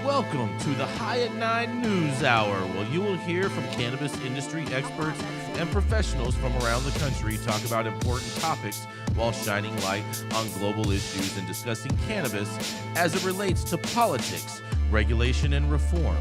welcome to the High at 9 News Hour, where you will hear from cannabis industry experts and professionals from around the country talk about important topics while shining light on global issues and discussing cannabis as it relates to politics, regulation and reform,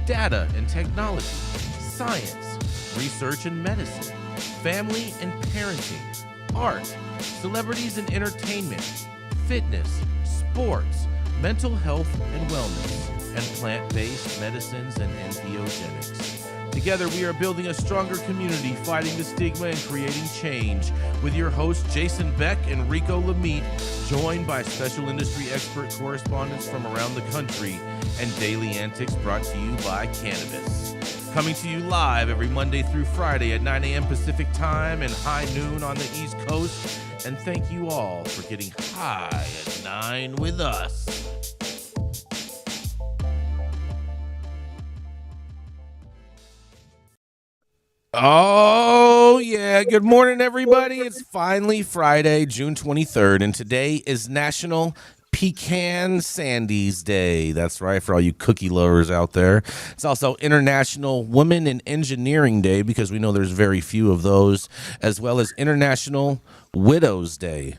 data and technology, science, research and medicine, family and parenting, art, celebrities and entertainment, fitness, sports, mental health and wellness, and plant-based medicines and entheogenics. Together, we are building a stronger community, fighting the stigma and creating change. With your hosts, Jason Beck and Rico Lamitte, joined by special industry expert correspondents from around the country, and daily antics brought to you by Cannabis. Coming to you live every Monday through Friday at 9 a.m. Pacific Time and high noon on the East Coast. And thank you all for getting high at 9 with us. Oh, yeah. Good morning, everybody. It's finally Friday, June 23rd, and today is National Pecan Sandies Day. That's right, for all you cookie lovers out there. It's also International Women in Engineering Day, because we know there's very few of those, as well as International Widows Day.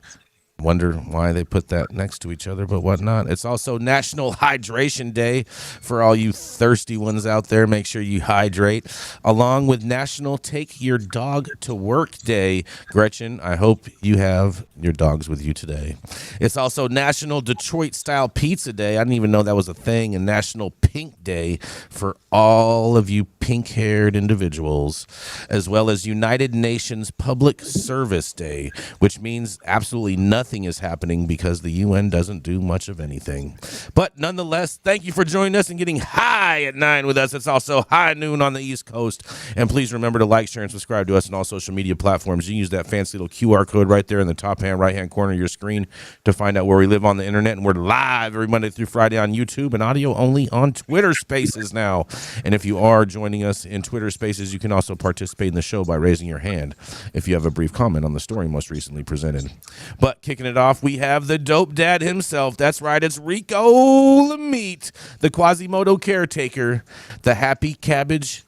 Wonder why they put that next to each other, but whatnot. It's also National Hydration Day for all you thirsty ones out there. Make sure you hydrate, along with National Take Your Dog to Work Day. Gretchen, I hope you have your dogs with you today. It's also National Detroit Style Pizza Day. I didn't even know that was a thing. And National Pink Day for all of you pink-haired individuals, as well as United Nations Public Service Day, which means absolutely nothing is happening because the UN doesn't do much of anything. But nonetheless, thank you for joining us and getting high at 9 with us. It's also high noon on the East Coast. And please remember to like, share, and subscribe to us on all social media platforms. You can use that fancy little QR code right there in the top right-hand corner of your screen to find out where we live on the internet. And we're live every Monday through Friday on YouTube and audio only on Twitter Spaces now. And if you are joining us in Twitter Spaces, you can also participate in the show by raising your hand if you have a brief comment on the story most recently presented. But kicking it off, we have the dope dad himself. That's right, it's Rico Lamitte, the Quasimodo caretaker, the happy cabbage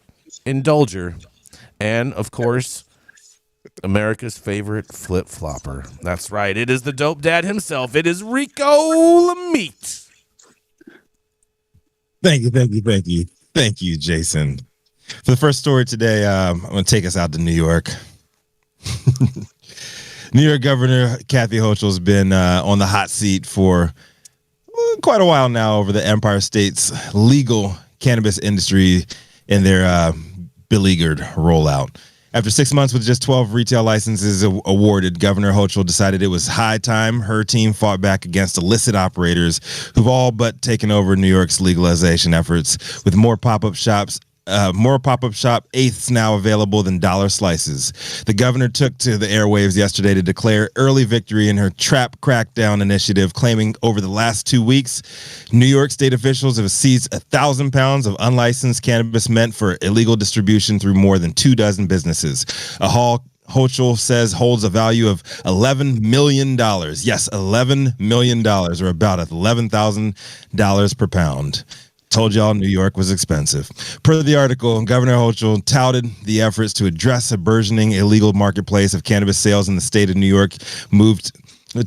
indulger, and of course, America's favorite flip-flopper. That's right, it is the dope dad himself. It is Rico Lamitte. Thank you, Jason. For the first story today, I'm going to take us out to New York. New York Governor Kathy Hochul's been on the hot seat for quite a while now over the Empire State's legal cannabis industry and their beleaguered rollout. After 6 months with just 12 retail licenses awarded, Governor Hochul decided it was high time her team fought back against illicit operators who've all but taken over New York's legalization efforts, with more pop-up shop eighths now available than dollar slices. The governor took to the airwaves yesterday to declare early victory in her trap crackdown initiative, claiming over the last 2 weeks, New York state officials have seized 1,000 pounds of unlicensed cannabis meant for illegal distribution through more than 24 businesses. A haul Hochul says holds a value of $11 million. Yes, $11 million, or about $11,000 per pound. Told y'all New York was expensive. Per the article, Governor Hochul touted the efforts to address a burgeoning illegal marketplace of cannabis sales in the state of New York, moved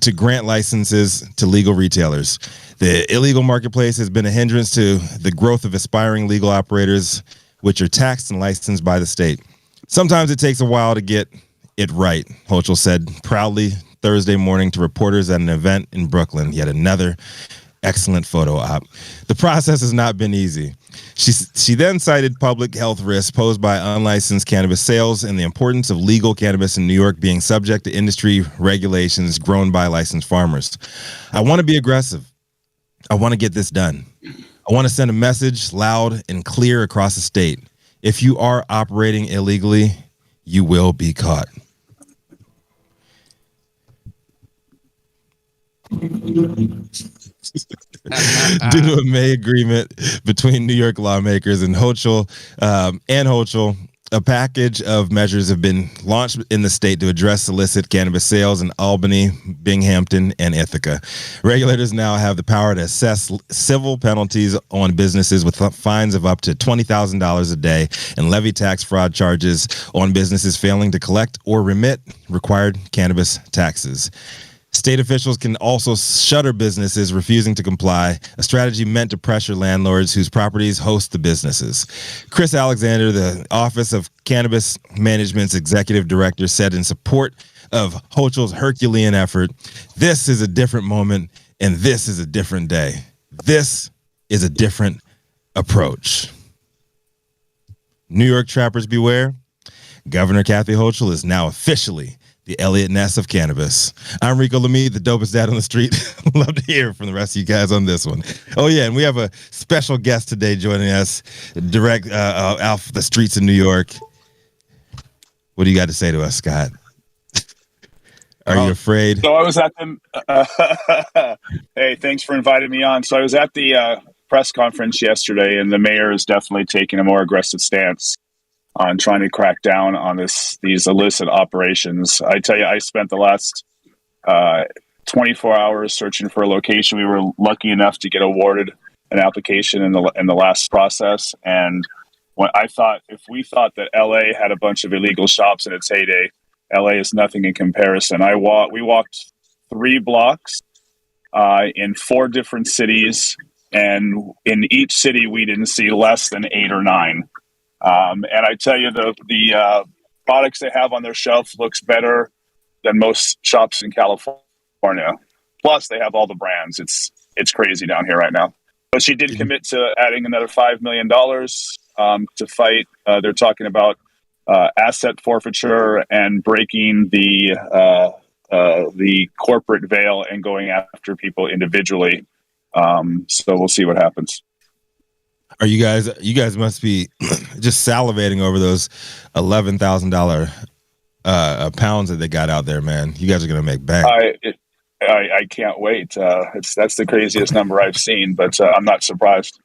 to grant licenses to legal retailers. The illegal marketplace has been a hindrance to the growth of aspiring legal operators, which are taxed and licensed by the state. Sometimes it takes a while to get it right, Hochul said proudly Thursday morning to reporters at an event in Brooklyn. Yet another excellent photo op. The process has not been easy. She then cited public health risks posed by unlicensed cannabis sales and the importance of legal cannabis in New York being subject to industry regulations grown by licensed farmers. I want to be aggressive. I want to get this done. I want to send a message loud and clear across the state. If you are operating illegally, you will be caught. Due to a May agreement between New York lawmakers and Hochul, A package of measures have been launched in the state to address illicit cannabis sales in Albany, Binghamton, and Ithaca. Regulators now have the power to assess civil penalties on businesses with fines of up to $20,000 a day and levy tax fraud charges on businesses failing to collect or remit required cannabis taxes. State officials can also shutter businesses refusing to comply, a strategy meant to pressure landlords whose properties host the businesses. Chris Alexander, the Office of Cannabis Management's executive director, said in support of Hochul's Herculean effort, "This is a different moment, and this is a different day. This is a different approach." New York trappers beware. Governor Kathy Hochul is now officially the Elliot Ness of cannabis. I'm Rico Lamitte, the dopest dad on the street. Love to hear from the rest of you guys on this one. Oh, yeah, and we have a special guest today joining us, direct off the streets of New York. What do you got to say to us, Scott? Are you afraid? So I was at the... hey, thanks for inviting me on. So I was at the press conference yesterday, and the mayor is definitely taking a more aggressive stance on trying to crack down on these illicit operations. I tell you, I spent the last 24 hours searching for a location. We were lucky enough to get awarded an application in the last process. And when if we thought that LA had a bunch of illegal shops in its heyday, LA is nothing in comparison. We walked 3 blocks in 4 different cities, and in each city we didn't see less than 8 or 9. And I tell you, the products they have on their shelf looks better than most shops in California. Plus, they have all the brands. It's crazy down here right now. But she did commit to adding another $5 million to fight. They're talking about asset forfeiture and breaking the corporate veil and going after people individually. So we'll see what happens. Are you guys must be just salivating over those $11,000 pounds that they got out there, man. You guys are gonna make bank. I can't wait. That's the craziest number I've seen, but I'm not surprised.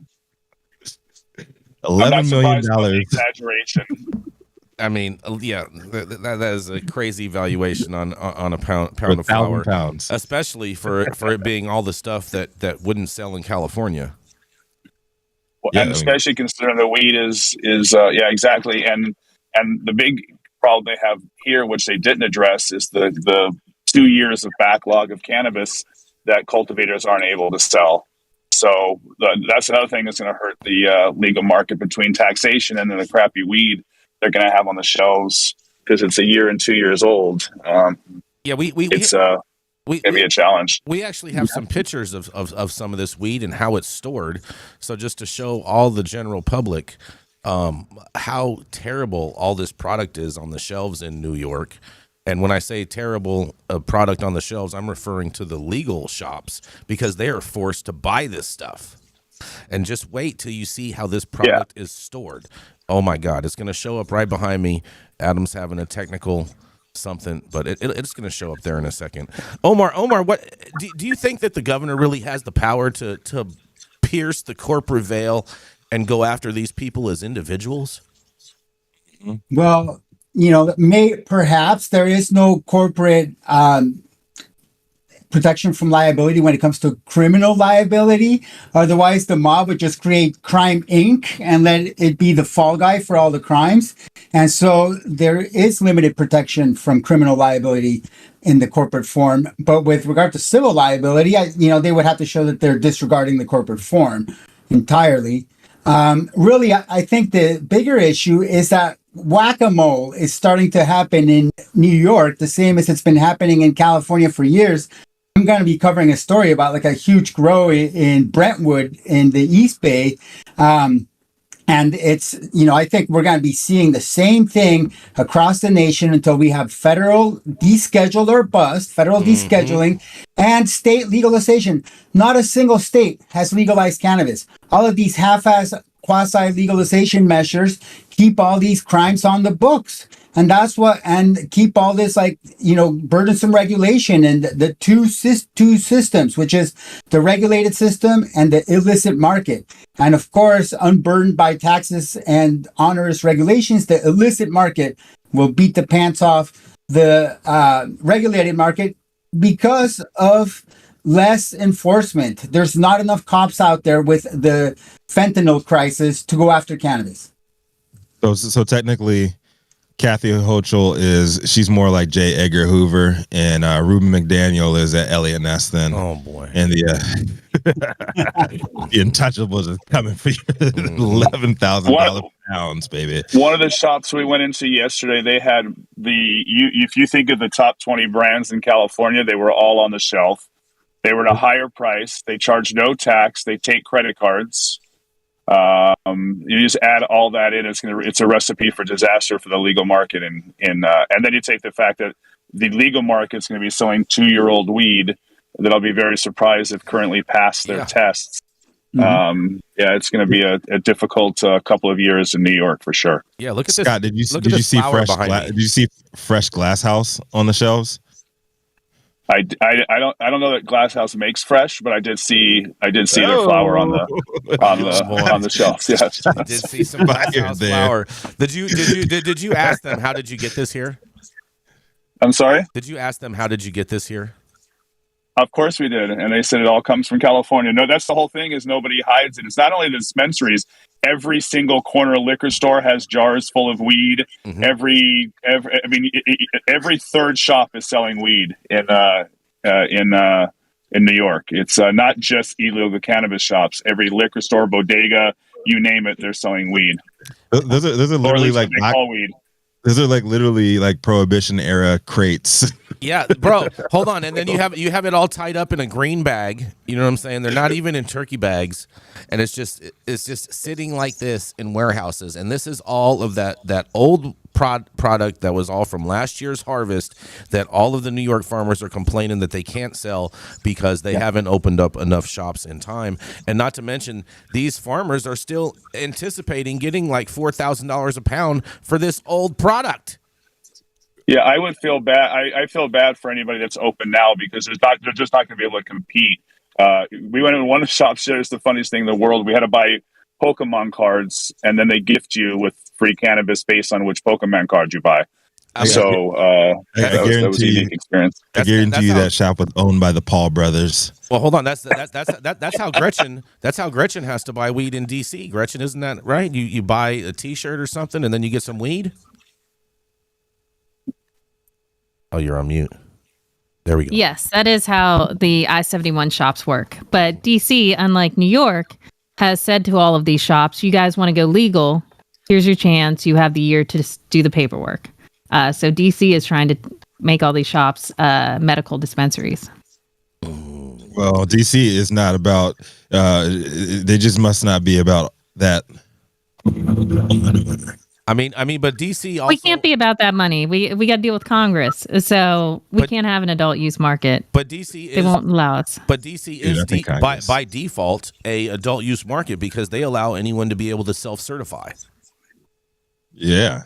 $11 million. Exaggeration. I mean, yeah, that is a crazy valuation on a pound of flour, pounds, especially for it being all the stuff that wouldn't sell in California. Well, yeah, and especially considering the weed is yeah, exactly. And the big problem they have here, which they didn't address, is the 2 years of backlog of cannabis that cultivators aren't able to sell. So that's another thing that's going to hurt the legal market between taxation and then the crappy weed they're going to have on the shelves because it's 1 year and 2 years old. Yeah, it's going to be a challenge. We actually have some pictures of some of this weed and how it's stored. So just to show all the general public how terrible all this product is on the shelves in New York. And when I say terrible product on the shelves, I'm referring to the legal shops because they are forced to buy this stuff. And just wait till you see how this product is stored. Oh, my God. It's going to show up right behind me. Adam's having a technical something, but it's going to show up there in a second. Omar, what do you think that the governor really has the power to pierce the corporate veil and go after these people as individuals? Well, perhaps there is no corporate protection from liability when it comes to criminal liability. Otherwise, the mob would just create Crime Inc. and let it be the fall guy for all the crimes. And so there is limited protection from criminal liability in the corporate form. But with regard to civil liability, they would have to show that they're disregarding the corporate form entirely. Really, I think the bigger issue is that whack-a-mole is starting to happen in New York, the same as it's been happening in California for years. I'm going to be covering a story about like a huge grow in Brentwood in the East Bay. And it's, I think we're going to be seeing the same thing across the nation until we have federal deschedule or bust, federal descheduling and state legalization. Not a single state has legalized cannabis. All of these half-ass quasi-legalization measures keep all these crimes on the books. And that's what, and keep all this burdensome regulation and the two systems, which is the regulated system and the illicit market. And of course, unburdened by taxes and onerous regulations, the illicit market will beat the pants off the regulated market because of less enforcement. There's not enough cops out there with the fentanyl crisis to go after cannabis. So technically, Kathy Hochul she's more like J. Edgar Hoover, and Ruben McDaniel is at Elliot Ness then. Oh boy! And the Untouchables is coming for you, $11,000 pounds, baby. One of the shops we went into yesterday, they had if you think of the top 20 brands in California, they were all on the shelf. They were at a higher price. They charge no tax. They take credit cards. You just add all that in. It's a recipe for disaster for the legal market, and then you take the fact that the legal market is going to be selling 2-year-old weed that I'll be very surprised if currently passed their tests. Mm-hmm. It's going to be a difficult couple of years in New York for sure. Yeah, look at this. Scott, did you see Fresh Glass House on the shelves? I don't know that Glass House makes fresh, but I did see their flower on the shelves. Yes, I did see some Glass House flower. Did you ask them how did you get this here? I'm sorry? Did you ask them how did you get this here? Of course we did, and they said it all comes from California. No, that's the whole thing. Is nobody hides it. It's not only the dispensaries. Every single corner liquor store has jars full of weed. Mm-hmm. Every third shop is selling weed in New York. It's not just illegal cannabis shops. Every liquor store, bodega, you name it, they're selling weed. Those are literally like weed. Those are like literally like Prohibition era crates. Yeah, bro. Hold on, and then you have it all tied up in a green bag. You know what I'm saying? They're not even in turkey bags, and it's just sitting like this in warehouses. And this is all of that old product that was all from last year's harvest that all of the New York farmers are complaining that they can't sell because they haven't opened up enough shops in time. And not to mention, these farmers are still anticipating getting like $4,000 a pound for this old product. Yeah, I would feel bad. I feel bad for anybody that's open now because they're just not going to be able to compete. We went in one of the shops there. It's the funniest thing in the world. We had to buy Pokemon cards, and then they gift you with free cannabis based on which Pokemon card you buy. So that was a unique experience. I guarantee you that shop was owned by the Paul brothers. Well, hold on. That's how Gretchen. That's how Gretchen has to buy weed in D.C. Gretchen, isn't that right? You buy a T-shirt or something, and then you get some weed. Oh, you're on mute. There we go. Yes, that is how the I-71 shops work. But D.C., unlike New York, has said to all of these shops, you guys want to go legal, here's your chance. You have the year to do the paperwork. So D.C. is trying to make all these shops medical dispensaries. Well, D.C. is not about, they just must not be about that. I mean, but DC also... We can't be about that money. We got to deal with Congress, so we can't have an adult use market. But DC they won't allow us. But DC is by default a adult use market because they allow anyone to be able to self-certify. Yeah,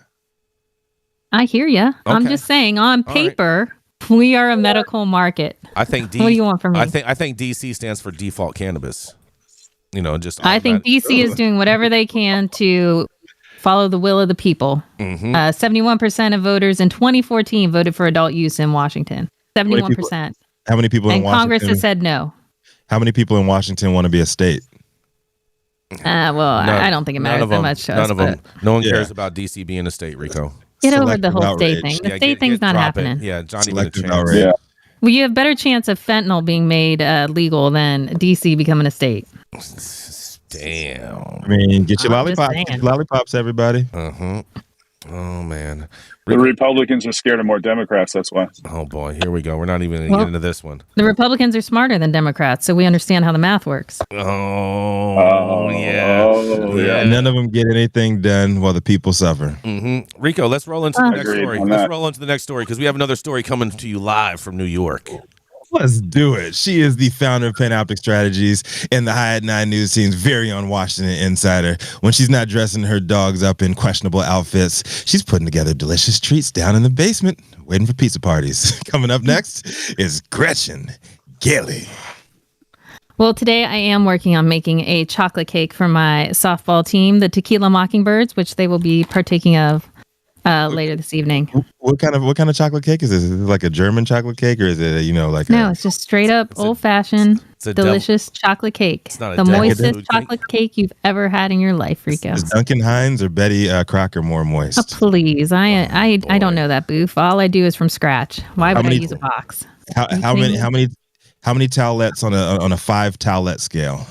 I hear you. Okay. I'm just saying, on paper, we are a medical market. I think. What do you want from me? I think DC stands for default cannabis. You know, just. I think DC is doing whatever they can to follow the will of the people. 71% of voters in 2014 voted for adult use in Washington. 71%. How many people in Washington? And Congress has said no. How many people in Washington want to be a state? I don't think it matters that much to us. None of them. No one cares about DC being a state, Rico. Get over the whole state thing. The state thing's not happening. Yeah, Johnny even a chance. Yeah. Well, you have a better chance of fentanyl being made legal than DC becoming a state. Damn. I mean, get your lollipops. Get your lollipops, everybody. Oh, man. The Republicans are scared of more Democrats, that's why. Oh, boy. Here we go. We're not even going to get into this one. The Republicans are smarter than Democrats, so we understand how the math works. Oh, yeah. None of them get anything done while the people suffer. Rico, let's roll into the next story. Let's roll into the next story because we have another story coming to you live from New York. Let's do it. She is the founder of Panoptic Strategies and the High at 9 News team's very own Washington insider. When she's not dressing her dogs up in questionable outfits, she's putting together delicious treats down in the basement, waiting for pizza parties. Coming up next is Gretchen Gailey. Well, today I am working on making a chocolate cake for my softball team, the Tequila Mockingbirds, which they will be partaking of later this evening. What kind of chocolate cake is this? Is it like a German chocolate cake, or is it No, it's just straight up old fashioned delicious chocolate cake. It's not the moistest chocolate cake you've ever had in your life, Rico. Is Duncan Hines or Betty Crocker more moist? Oh, please, I don't know that, Boof. All I do is from scratch. Why would I use a box? How many towelettes on a 5 towelette scale?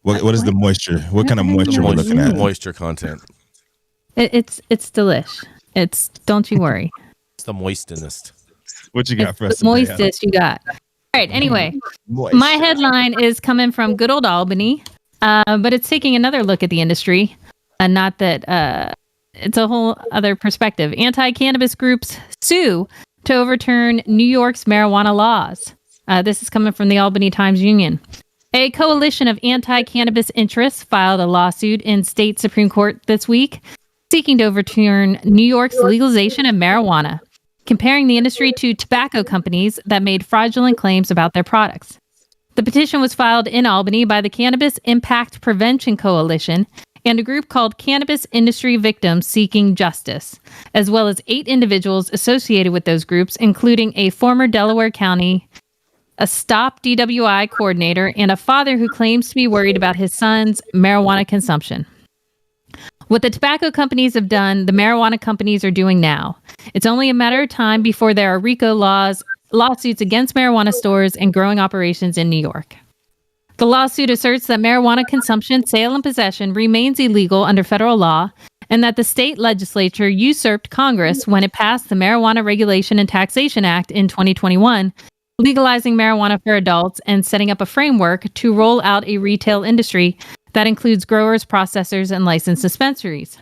What is the moisture? What kind of moisture we're looking at? Moisture content. It's delish. Don't you worry. It's the moistinest. What you got for us? The moistest you got. All right. Anyway, my headline is coming from good old Albany, but it's taking another look at the industry. Not that it's a whole other perspective. Anti-cannabis groups sue to overturn New York's marijuana laws. This is coming from the Albany Times-Union. A coalition of anti-cannabis interests filed a lawsuit in state Supreme Court this week, seeking to overturn New York's legalization of marijuana, comparing the industry to tobacco companies that made fraudulent claims about their products. The petition was filed in Albany by the Cannabis Impact Prevention Coalition and a group called Cannabis Industry Victims Seeking Justice, as well as 8 individuals associated with those groups, including a former Delaware County, a Stop DWI coordinator, and a father who claims to be worried about his son's marijuana consumption. What the tobacco companies have done, the marijuana companies are doing now. It's only a matter of time before there are RICO lawsuits against marijuana stores and growing operations in New York. The lawsuit asserts that marijuana consumption, sale, and possession remains illegal under federal law, and that the state legislature usurped Congress when it passed the Marijuana Regulation and Taxation Act in 2021, legalizing marijuana for adults and setting up a framework to roll out a retail industry that includes growers, processors, and licensed dispensaries.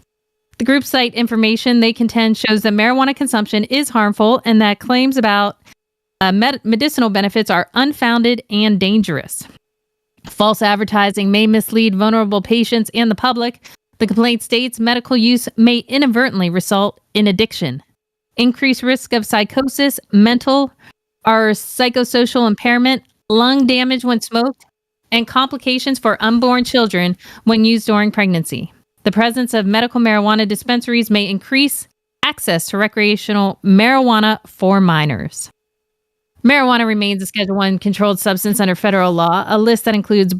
The group cite information they contend shows that marijuana consumption is harmful and that claims about medicinal benefits are unfounded and dangerous. False advertising may mislead vulnerable patients and the public. The complaint states medical use may inadvertently result in addiction, increased risk of psychosis, mental or psychosocial impairment, lung damage when smoked, and complications for unborn children when used during pregnancy. The presence of medical marijuana dispensaries may increase access to recreational marijuana for minors. Marijuana remains a Schedule I controlled substance under federal law, a list that includes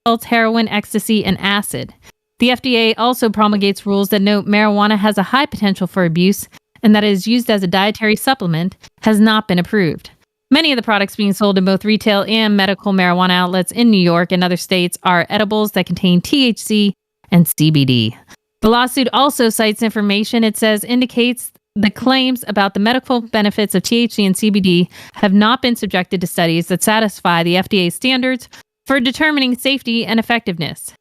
salts, heroin, ecstasy, and acid. The FDA also promulgates rules that note marijuana has a high potential for abuse and that it is used as a dietary supplement has not been approved. Many of the products being sold in both retail and medical marijuana outlets in New York and other states are edibles that contain THC and CBD. The lawsuit also cites information it says indicates the claims about the medical benefits of THC and CBD have not been subjected to studies that satisfy the FDA standards for determining safety and effectiveness.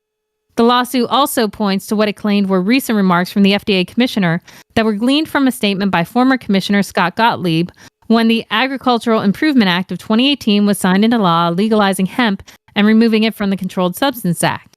The lawsuit also points to what it claimed were recent remarks from the FDA commissioner that were gleaned from a statement by former Commissioner Scott Gottlieb when the Agricultural Improvement Act of 2018 was signed into law legalizing hemp and removing it from the Controlled Substance Act.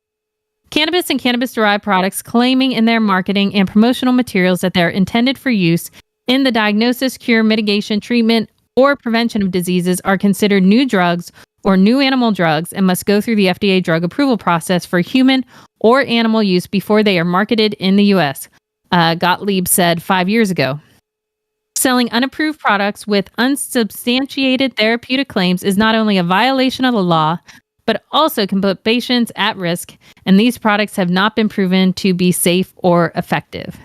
Cannabis and cannabis-derived products claiming in their marketing and promotional materials that they're intended for use in the diagnosis, cure, mitigation, treatment, or prevention of diseases are considered new drugs or new animal drugs and must go through the FDA drug approval process for human or animal use before they are marketed in the U.S., Gottlieb said 5 years ago. Selling unapproved products with unsubstantiated therapeutic claims is not only a violation of the law, but also can put patients at risk, and these products have not been proven to be safe or effective.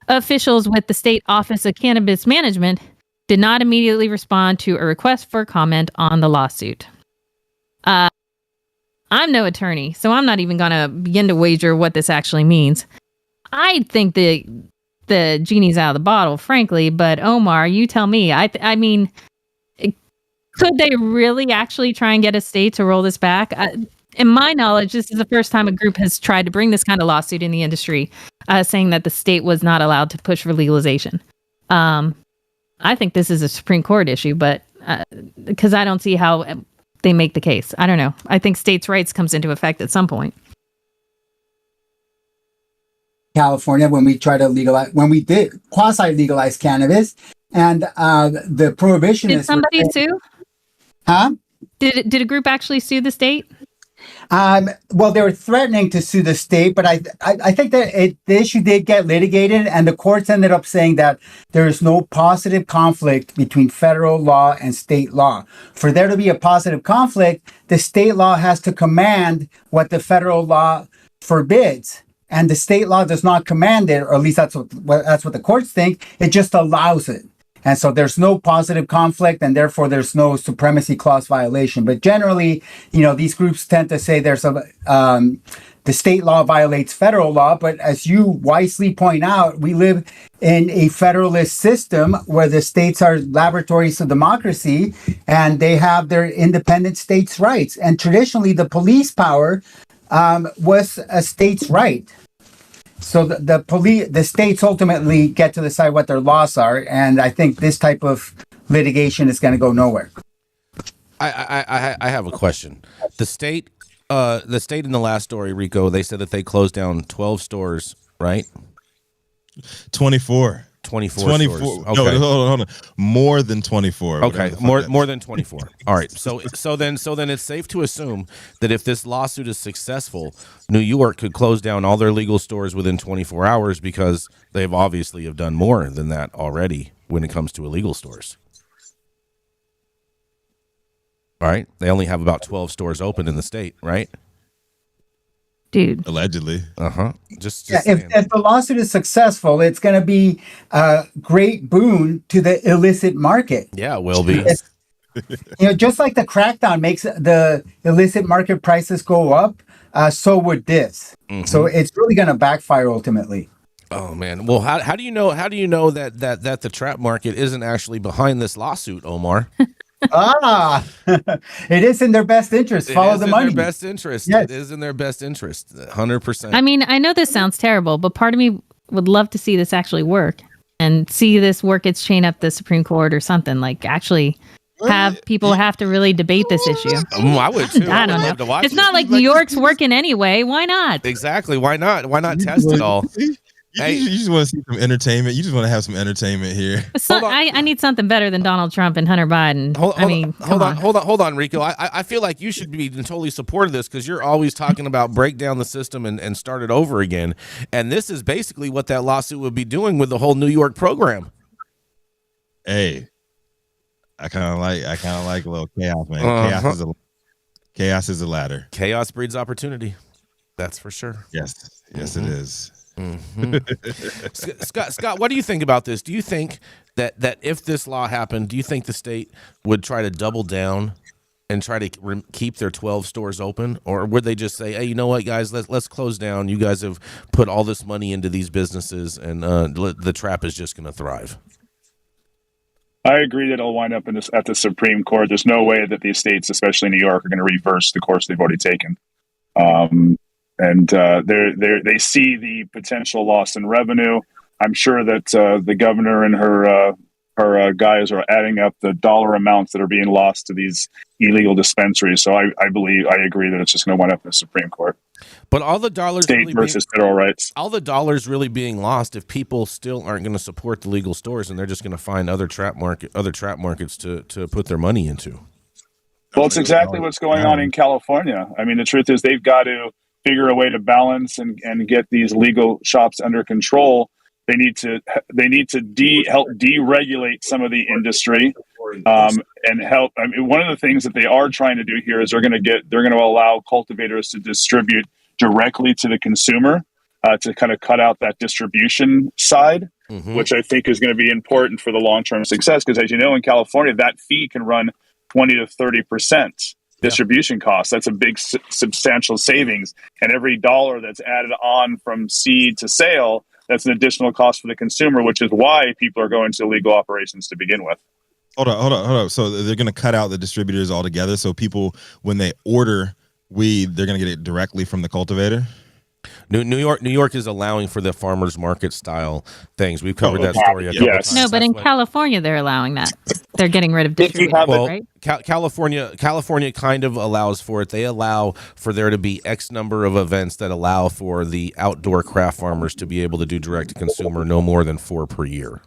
Officials with the State Office of Cannabis Management did not immediately respond to a request for comment on the lawsuit. I'm no attorney, so I'm not even going to begin to wager what this actually means. I think the genie's out of the bottle, frankly, but Omar, you tell me. I mean, could they really actually try and get a state to roll this back? In my knowledge, this is the first time a group has tried to bring this kind of lawsuit in the industry, saying that the state was not allowed to push for legalization. I think this is a Supreme Court issue, but because I don't see how they make the case. I don't know. I think states' rights comes into effect at some point. California, when we did quasi legalize cannabis, and the prohibitionists. Did somebody sue? Huh? Did a group actually sue the state? Well, they were threatening to sue the state, but I think that the issue did get litigated, and the courts ended up saying that there is no positive conflict between federal law and state law. For there to be a positive conflict, the state law has to command what the federal law forbids. And the state law does not command it, or at least that's what the courts think. It just allows it. And so there's no positive conflict, and therefore there's no supremacy clause violation. But generally, these groups tend to say the state law violates federal law. But as you wisely point out, we live in a federalist system where the states are laboratories of democracy, and they have their independent states' rights. And traditionally, the police power was a state's right. So the states ultimately get to decide what their laws are, and I think this type of litigation is going to go nowhere. I have a question. The state in the last story, Rico, they said that they closed down 12 stores, right? 24. 24 stores. Okay. No, hold on. More than 24. Okay, more than 24. All right. So then it's safe to assume that if this lawsuit is successful, New York could close down all their legal stores within 24 hours because they've obviously have done more than that already when it comes to illegal stores. All right. They only have about 12 stores open in the state, right? Dude. Allegedly. Just if the lawsuit is successful, it's going to be a great boon to the illicit market. Yeah, it will be. Just like the crackdown makes the illicit market prices go up, so would this. Mm-hmm. So it's really going to backfire ultimately. Oh man. Well, how do you know that the trap market isn't actually behind this lawsuit, Omar? It is in their best interest. Follow the money. It is in their best interest. Yes. It is in their best interest. 100%. I mean, I know this sounds terrible, but part of me would love to see this actually work and see this work its chain up the Supreme Court or something, like actually have people have to really debate this issue. I would too. I don't know. It's not like New York's working anyway. Why not? Exactly. Why not? Why not test it all? You just want to see some entertainment. You just want to have some entertainment here. I need something better than Donald Trump and Hunter Biden. Hold on, Rico. I feel like you should be in totally support of this because you're always talking about break down the system and start it over again. And this is basically what that lawsuit would be doing with the whole New York program. Hey, I kind of like a little chaos, man. Chaos is a ladder. Chaos breeds opportunity. That's for sure. Yes, it is. Mm-hmm. Scott, what do you think about this? Do you think that if this law happened, do you think the state would try to double down and try to keep their 12 stores open, or would they just say, "Hey, you know what, guys, let's close down. You guys have put all this money into these businesses, and the trap is just going to thrive"? I agree that it'll wind up at the Supreme Court. There's no way that these states, especially New York, are going to reverse the course they've already taken. And they see the potential loss in revenue. I'm sure that the governor and her guys are adding up the dollar amounts that are being lost to these illegal dispensaries. So I agree that it's just going to wind up in the Supreme Court. But all the dollars state versus federal rights. All the dollars really being lost if people still aren't going to support the legal stores and they're just going to find other trap markets to put their money into. Well, it's exactly what's going on in California. I mean, the truth is they've got to figure a way to balance and get these legal shops under control. They need to help deregulate some of the industry and help. I mean, one of the things that they are trying to do here is they're going to allow cultivators to distribute directly to the consumer to kind of cut out that distribution side, which I think is going to be important for the long-term success. Because as you know, in California, that fee can run 20 to 30%. Distribution costs. That's a big, substantial savings. And every dollar that's added on from seed to sale, that's an additional cost for the consumer, which is why people are going to illegal operations to begin with. Hold on. So they're going to cut out the distributors altogether. So people, when they order weed, they're going to get it directly from the cultivator? New York is allowing for the farmers market style things. We've covered that story a couple Yes. times. No, but That's in what- California, they're allowing that. They're getting rid of If you distributors, have well, right? California kind of allows for it. They allow for there to be X number of events that allow for the outdoor craft farmers to be able to do direct to consumer no more than 4 per year.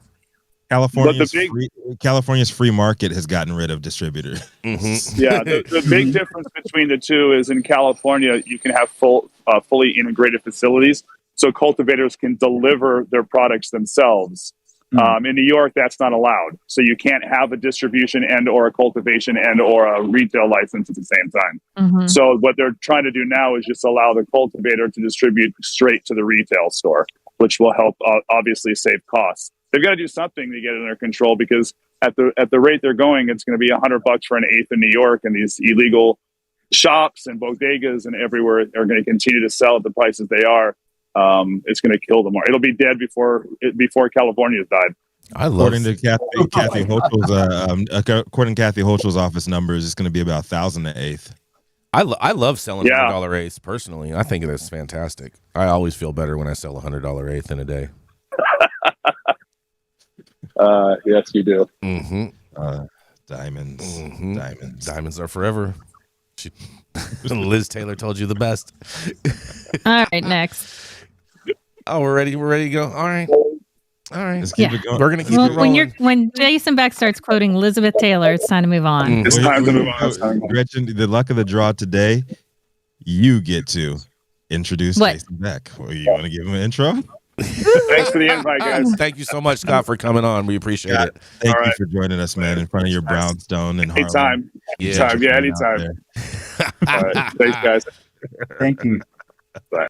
California's free market has gotten rid of distributors. Yeah, the big difference between the two is in California, you can have fully integrated facilities, so cultivators can deliver their products themselves. In New York, that's not allowed. So you can't have a distribution and or a cultivation and or a retail license at the same time. So what they're trying to do now is just allow the cultivator to distribute straight to the retail store, which will help obviously save costs. They've got to do something to get it under control, because at the rate they're going, it's going to be $100 for an eighth in New York, and these illegal shops and bodegas and everywhere are going to continue to sell at the prices they are. It's going to kill them more. It'll be dead before California's died. According to Kathy Hochul's office numbers, it's going to be about 1,000 an eighth. I love selling $100 eighths personally. I think that's fantastic. I always feel better when I sell $100 eighth in a day. Yes, you do. Diamonds Are forever. Liz Taylor told you the best. All right, next. Oh, we're ready to go. All right. Let's keep it going. We're gonna keep it rolling. When Jason Beck starts quoting Elizabeth Taylor, it's time to move on. It's time to move on. Gretchen, the luck of the draw today, you get to introduce Jason Beck. Well, you want to give him an intro? Thanks for the invite, guys. Thank you so much, Scott, for coming on. We appreciate it. Thank you for joining us, man, in front of your brownstone in Harlem. Anytime. Anytime. All right. Thanks, guys. Thank you. Bye.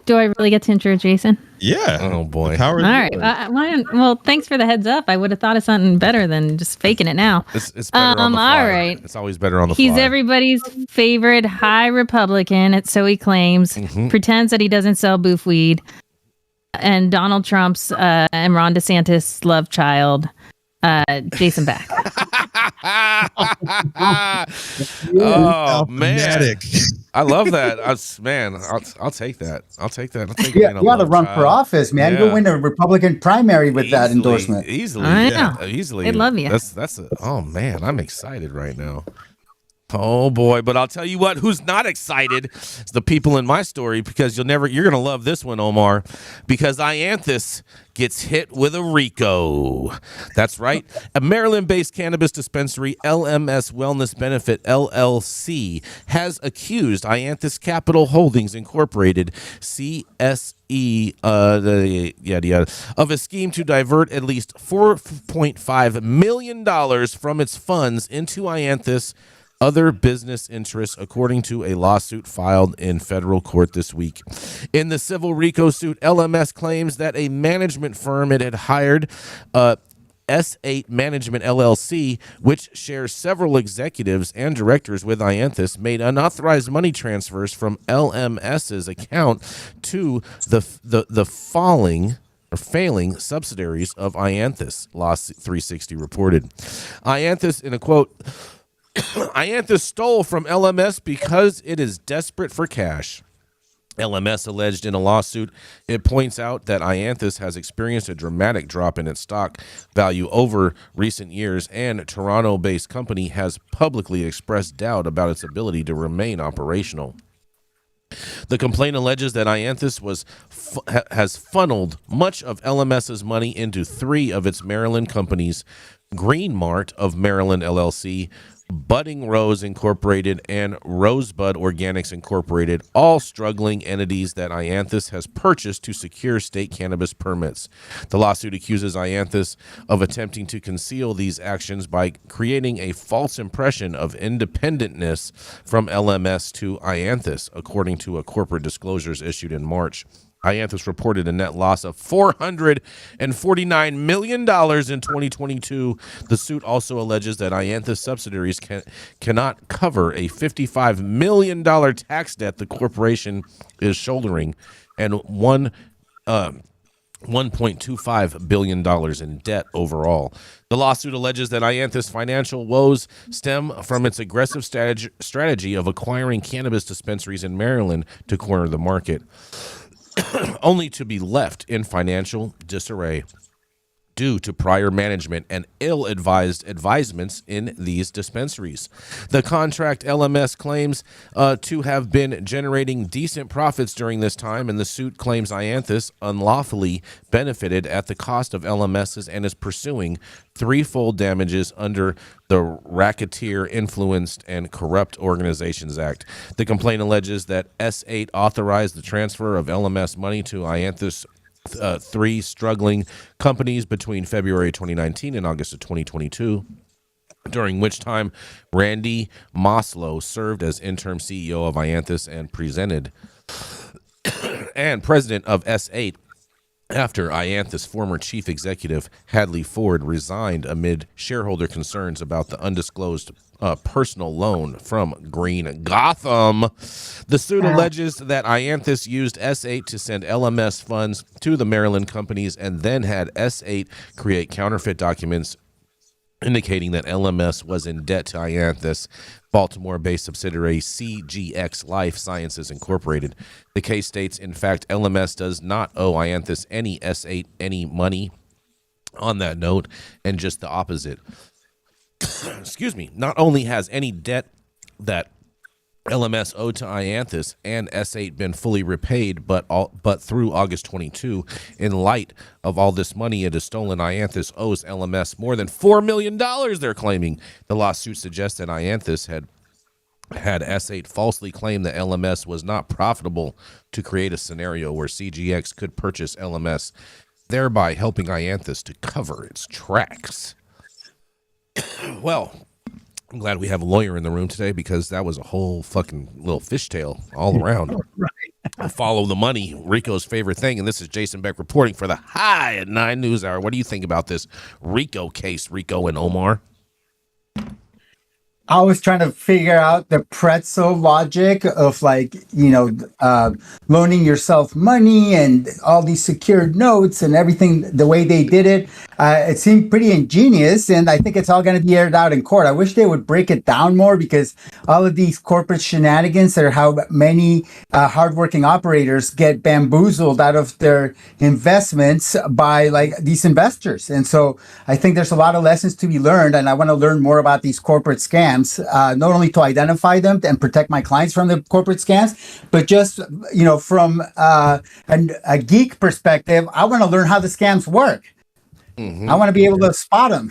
Do I really get to intro Jason? Yeah. Oh boy. The power is All right. yours. Well, thanks for the heads up. I would have thought of something better than just faking it now. It's better on the fly. All right. It's always better on the fly. He's everybody's favorite high Republican, so he claims. Pretends that he doesn't sell boof weed. And Donald Trump's and Ron DeSantis' love child, Jason Beck. Oh man, I love that. I'll take that. I'll take that. You got to run for office, man. Yeah. Go win a Republican primary with that endorsement. Easily. I Yeah, know. easily. They'd love you. Oh man, I'm excited right now. Oh boy, but I'll tell you what, who's not excited is the people in my story, because you're going to love this one, Omar, because Ianthus gets hit with a RICO. That's right. A Maryland-based cannabis dispensary, LMS Wellness Benefit, LLC, has accused Ianthus Capital Holdings Incorporated, CSE, of a scheme to divert at least $4.5 million from its funds into Ianthus other business interests, according to a lawsuit filed in federal court this week. In the civil RICO suit, LMS claims that a management firm it had hired, S8 Management LLC, which shares several executives and directors with Ianthus, made unauthorized money transfers from LMS's account to the failing subsidiaries of Ianthus, Lawsuit 360 reported. Ianthus, in a quote, Ianthus stole from LMS because it is desperate for cash. LMS alleged in a lawsuit. It points out that Ianthus has experienced a dramatic drop in its stock value over recent years, and a Toronto-based company has publicly expressed doubt about its ability to remain operational. The complaint alleges that Ianthus has funneled much of LMS's money into 3 of its Maryland companies: Green Mart of Maryland LLC, Budding Rose Incorporated, and Rosebud Organics Incorporated, all struggling entities that Ianthus has purchased to secure state cannabis permits. The lawsuit accuses Ianthus of attempting to conceal these actions by creating a false impression of independentness from LMS to Ianthus, according to a corporate disclosures issued in March. Ianthus reported a net loss of $449 million in 2022. The suit also alleges that Ianthus subsidiaries cannot cover a $55 million tax debt the corporation is shouldering, and one $1.25 billion in debt overall. The lawsuit alleges that Ianthus' financial woes stem from its aggressive strategy of acquiring cannabis dispensaries in Maryland to corner the market, only to be left in financial disarray due to prior management and ill-advised advisements in these dispensaries. The contract LMS claims to have been generating decent profits during this time, and the suit claims Ianthus unlawfully benefited at the cost of LMSs and is pursuing threefold damages under the Racketeer Influenced and Corrupt Organizations Act. The complaint alleges that S8 authorized the transfer of LMS money to Ianthus three struggling companies between February 2019 and August of 2022, during which time Randy Moslow served as interim CEO of Ianthus and president of S8 after Ianthus' former chief executive Hadley Ford resigned amid shareholder concerns about the undisclosed personal loan from Green Gotham. The suit alleges that Ianthus used S8 to send LMS funds to the Maryland companies and then had S8 create counterfeit documents indicating that LMS was in debt to Ianthus' Baltimore-based subsidiary CGX Life Sciences Incorporated. The case states, in fact, LMS does not owe Ianthus any S8 any money on that note, and just the opposite. Excuse me, not only has any debt that LMS owed to Ianthus and S8 been fully repaid, but through August 22, in light of all this money it has stolen, Ianthus owes LMS more than $4 million, they're claiming. The lawsuit suggests that Ianthus had S8 falsely claim that LMS was not profitable to create a scenario where CGX could purchase LMS, thereby helping Ianthus to cover its tracks. Well, I'm glad we have a lawyer in the room today because that was a whole fucking little fishtail all around. Right. Follow the money, Rico's favorite thing. And this is Jason Beck reporting for the High at 9 News Hour. What do you think about this Rico case, Rico and Omar? I was trying to figure out the pretzel logic of loaning yourself money and all these secured notes and everything, the way they did it. It seemed pretty ingenious, and I think it's all going to be aired out in court. I wish they would break it down more, because all of these corporate shenanigans are how many hardworking operators get bamboozled out of their investments by these investors. And so I think there's a lot of lessons to be learned, and I want to learn more about these corporate scams. Not only to identify them and protect my clients from the corporate scams, but just, from a geek perspective, I want to learn how the scams work. Mm-hmm. I want to be able to spot them.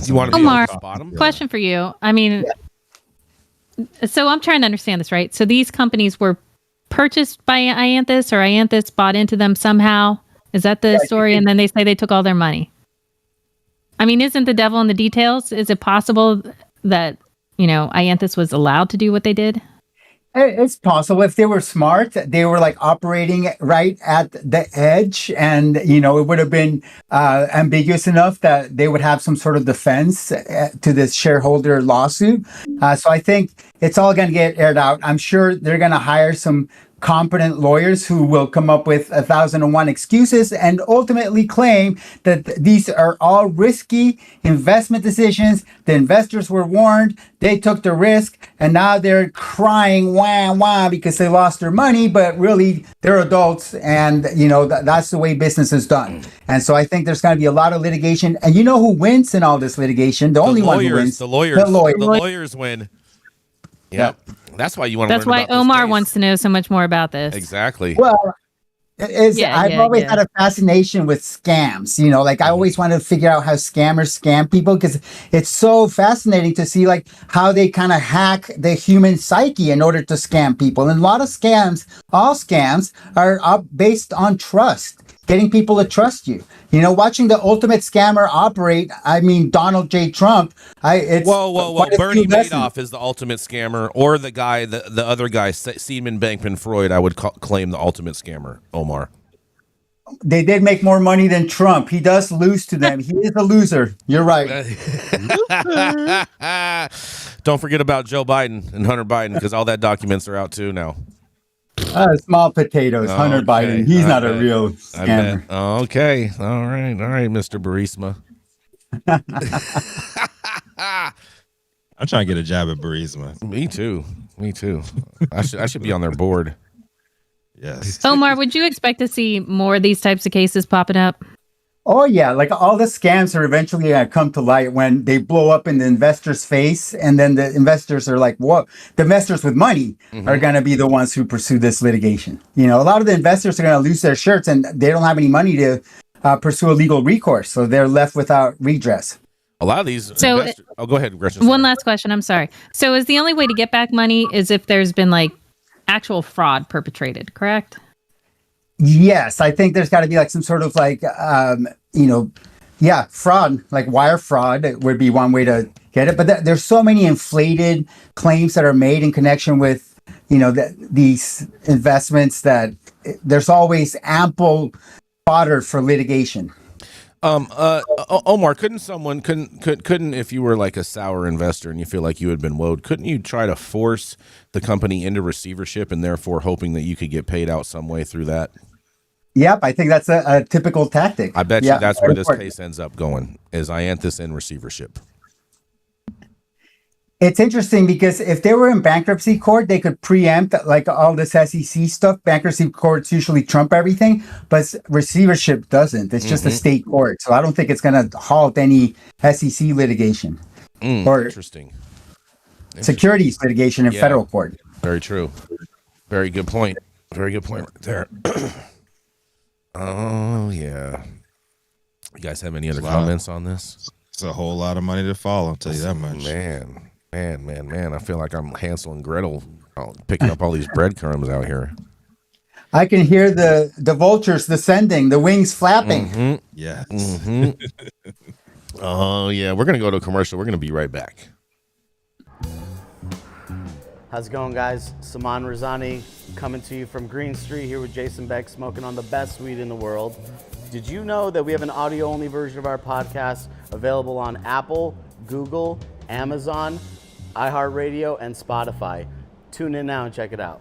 You want to be Omar, able to spot them? Question for you. I mean, so I'm trying to understand this, right? So these companies were purchased by Ianthus, or Ianthus bought into them somehow. Is that the story? And then they say they took all their money. I mean, isn't the devil in the details? Is it possible that, Ianthus was allowed to do what they did? It's possible. If they were smart, they were operating right at the edge, and it would have been ambiguous enough that they would have some sort of defense to this shareholder lawsuit. So I think it's all going to get aired out. I'm sure they're going to hire some competent lawyers who will come up with 1,001 excuses and ultimately claim that these are all risky investment decisions. The investors were warned, they took the risk, and now they're crying wah wah because they lost their money, but really they're adults, and that's the way business is done. And so I think there's going to be a lot of litigation, and who wins in all this litigation? The only one who wins. The lawyers win. Yep. That's why you want to learn about this. That's why Omar wants to know so much more about this. Exactly. Well, I've always had a fascination with scams. I always wanted to figure out how scammers scam people, because it's so fascinating to see how they kind of hack the human psyche in order to scam people. And a lot of scams, all scams, are based on trust. Getting people to trust you. Watching the ultimate scammer operate, I mean, Donald J. Trump. Whoa. Bernie Madoff is the ultimate scammer, or the guy, the other guy, Seaman Bankman-Fried, I would claim the ultimate scammer, Omar. They did make more money than Trump. He does lose to them. He is a loser. You're right. Don't forget about Joe Biden and Hunter Biden, because all that documents are out too now. Small potatoes, Hunter Biden. He's not a real scammer. Okay. All right, Mr. Burisma. I'm trying to get a job at Burisma. Me too. I should be on their board. Yes. Omar, would you expect to see more of these types of cases popping up? Oh yeah, like all the scams are eventually going to come to light when they blow up in the investor's face, and then the investors are like, "What?" The investors with money are going to be the ones who pursue this litigation. You know, a lot of the investors are going to lose their shirts, and they don't have any money to pursue a legal recourse, so they're left without redress. A lot of these. Go ahead, Gretchen. One last question. I'm sorry. So, is the only way to get back money is if there's been like actual fraud perpetrated, correct? Yes, I think there's got to be like some sort of like, fraud, like wire fraud would be one way to get it. But there's so many inflated claims that are made in connection with, these investments that there's always ample fodder for litigation. Omar, couldn't if you were like a sour investor and you feel like you had been woed, couldn't you try to force the company into receivership and therefore hoping that you could get paid out some way through that? Yep, I think that's a typical tactic. I bet you that's where this case ends up going, is Ianthus in receivership. It's interesting because if they were in bankruptcy court, they could preempt like all this SEC stuff. Bankruptcy courts usually trump everything, but receivership doesn't. It's just a state court. So I don't think it's going to halt any SEC litigation or interesting securities litigation in federal court. Very true. Very good point. Very good point right there. Oh, yeah. You guys have any other comments on this? It's a whole lot of money to fall, I'll tell you that much. Man. I feel like I'm Hansel and Gretel picking up all these breadcrumbs out here. I can hear the vultures descending, the wings flapping. Yes. Oh, yeah. We're going to go to a commercial. We're going to be right back. How's it going, guys? Saman Razani coming to you from Green Street here with Jason Beck, smoking on the best weed in the world. Did you know that we have an audio-only version of our podcast available on Apple, Google, Amazon, iHeartRadio, and Spotify? Tune in now and check it out.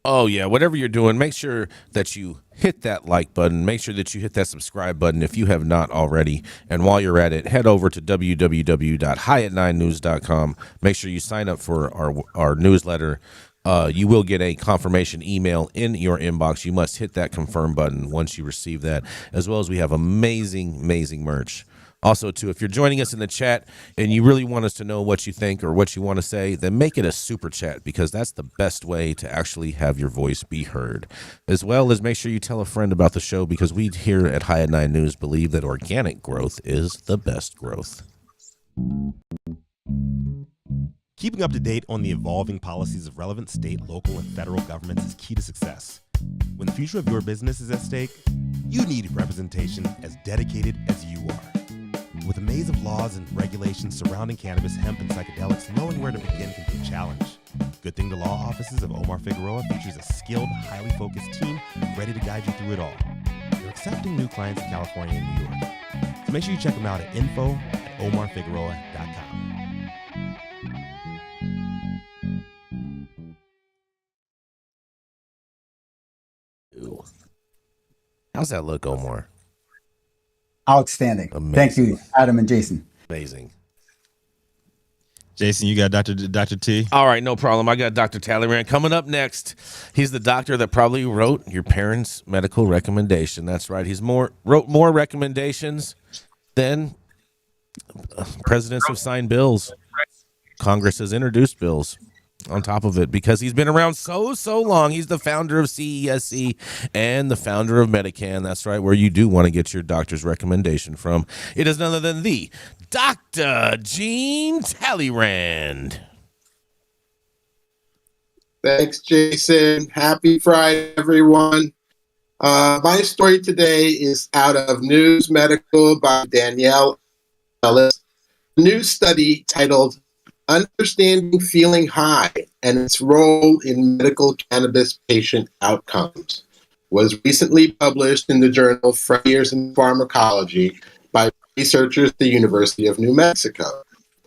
Oh, yeah. Whatever you're doing, make sure that you hit that like button. Make sure that you hit that subscribe button if you have not already. And while you're at it, head over to www.highat9news.com. Make sure you sign up for our newsletter. You will get a confirmation email in your inbox. You must hit that confirm button once you receive that, as well as we have amazing merch. Also, too, if you're joining us in the chat and you really want us to know what you think or what you want to say, then make it a super chat, because that's the best way to actually have your voice be heard. As well as make sure you tell a friend about the show, because we here at High at 9 News believe that organic growth is the best growth. Keeping up to date on the evolving policies of relevant state, local, and federal governments is key to success. When the future of your business is at stake, you need representation as dedicated as you are. With a maze of laws and regulations surrounding cannabis, hemp, and psychedelics, knowing where to begin can be a challenge. Good thing the law offices of Omar Figueroa features a skilled, highly focused team ready to guide you through it all. They're accepting new clients in California and New York. So make sure you check them out at info@omarfigueroa.com. How's that look, Omar? Outstanding. Amazing. Thank you, Adam and Jason. Amazing. Jason, you got Dr. T? All right, no problem. I got Dr. Talleyrand coming up next. He's the doctor that probably wrote your parents' medical recommendation. That's right. He's wrote more recommendations than presidents have signed bills. Congress has introduced bills on top of it, because he's been around so long. He's the founder of CESC and the founder of Pecan. That's right, where you do want to get your doctor's recommendation from. It is none other than the Dr. Gene Talleyrand. Thanks, Jason. Happy Friday, everyone. My story today is out of News Medical by Danielle Ellis. A new study titled Understanding Feeling High and Its Role in Medical Cannabis Patient Outcomes was recently published in the journal Frontiers in Pharmacology by researchers at the University of New Mexico.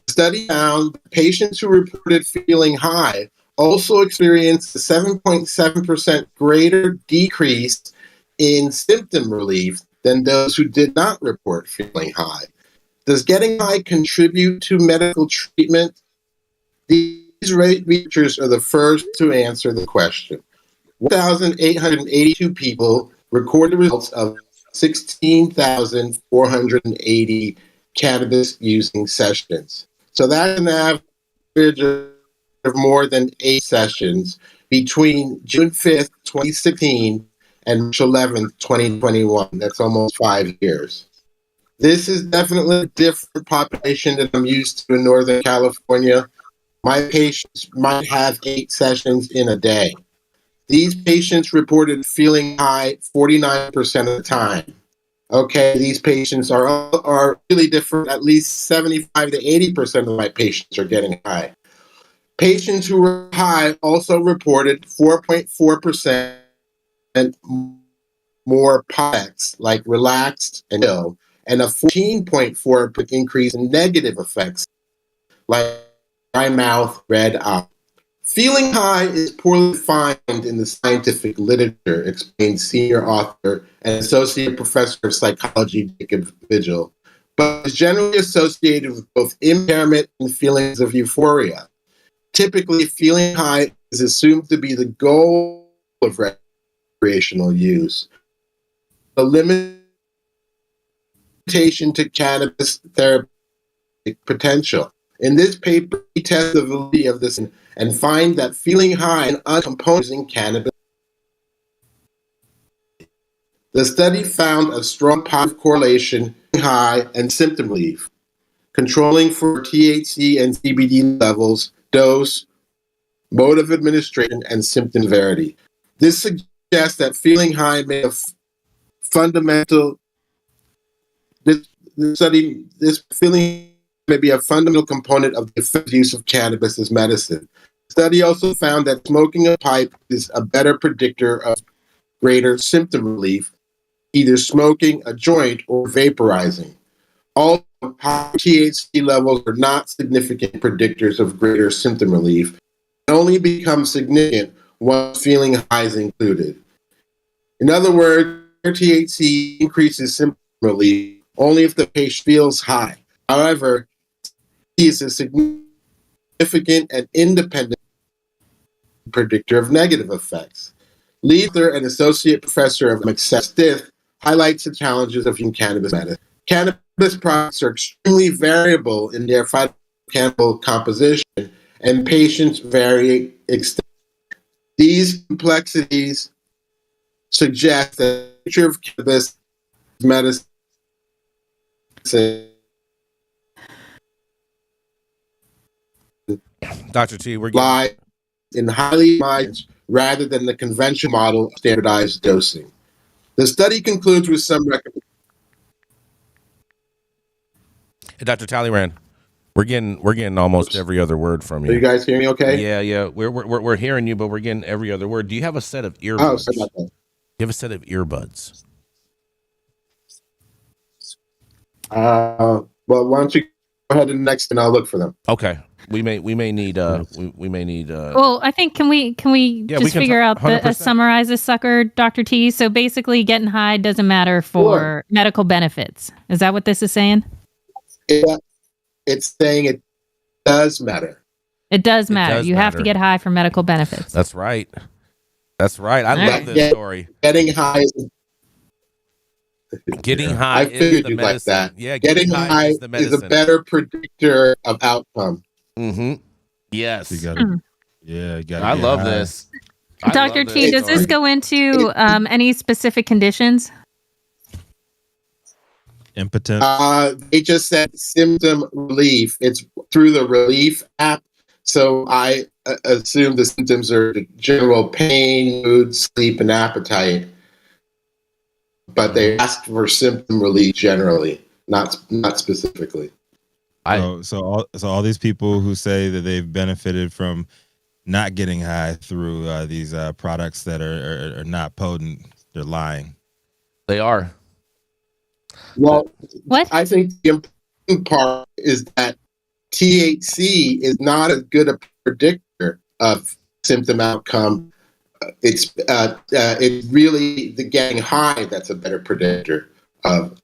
The study found patients who reported feeling high also experienced a 7.7% greater decrease in symptom relief than those who did not report feeling high. Does getting high contribute to medical treatment? These researchers are the first to answer the question. 1,882 people recorded results of 16,480 cannabis using sessions. So that's an average of more than 8 sessions between June 5th, 2016 and March 11th, 2021. That's almost 5 years. This is definitely a different population than I'm used to in Northern California. My patients might have 8 sessions in a day. These patients reported feeling high 49% of the time. Okay, these patients are really different. At least 75 to 80% of my patients are getting high. Patients who were high also reported 4.4% more POX, like relaxed and ill, and a 14.4% increase in negative effects, like dry mouth, red eye. Feeling high is poorly defined in the scientific literature, explains senior author and associate professor of psychology Jacob Vigil, but is generally associated with both impairment and feelings of euphoria. Typically, feeling high is assumed to be the goal of recreational use. The limitation to cannabis therapeutic potential. In this paper, we test the validity of this and find that feeling high and uncomponents in cannabis. The study found a strong positive correlation between high and symptom relief, controlling for THC and CBD levels, dose, mode of administration, and symptom severity. This suggests that feeling high may have fundamental. This feeling may be a fundamental component of the effective use of cannabis as medicine. The study also found that smoking a pipe is a better predictor of greater symptom relief, either smoking a joint or vaporizing. Also, high THC levels are not significant predictors of greater symptom relief and only become significant once feeling high is included. In other words, THC increases symptom relief only if the patient feels high. However, it is a significant and independent predictor of negative effects. Leader and associate professor of Stith highlights the challenges of using cannabis medicine. Cannabis products are extremely variable in their phytochemical composition, and patients vary extensively. These complexities suggest that the future of cannabis medicine Dr. T, we're lie in highly minds rather than the conventional model of standardized dosing. The study concludes with some recommendations. Dr. Talleyrand, we're getting almost every other word from Are you you. guys hearing me okay? Yeah. We're hearing you, but we're getting every other word. Do you have a set of earbuds? Oh, sorry about that. You have a set of earbuds? Well, why don't you go ahead and next, and I'll look for them. Okay. We may need Well, I think can we Yeah, just we can figure out 100%. summarize this sucker, Dr. T? So basically, getting high doesn't matter for Sure. medical benefits. Is that what this is saying? It's saying it does matter. It does matter. does You have to matter. get high for medical benefits. That's right. That's right. I All love right. this story. Getting high is Getting high I is figured the you'd like medicine. that. Yeah, Getting high is the is medicine. a better predictor of outcome. Mm-hmm. Yes. You gotta, yeah, you gotta I get love high. this. I Dr. love T, does this story. go into any specific conditions? Impotence. They just said symptom relief. It's through the relief app. So I assume the symptoms are general pain, mood, sleep, and appetite. But they asked for symptom relief generally, not specifically. So all these people who say that they've benefited from not getting high through these products that are not potent, they're lying. They are. Well, What? I think the important part is that THC is not as good a predictor of symptom outcome. It's really the getting high that's a better predictor.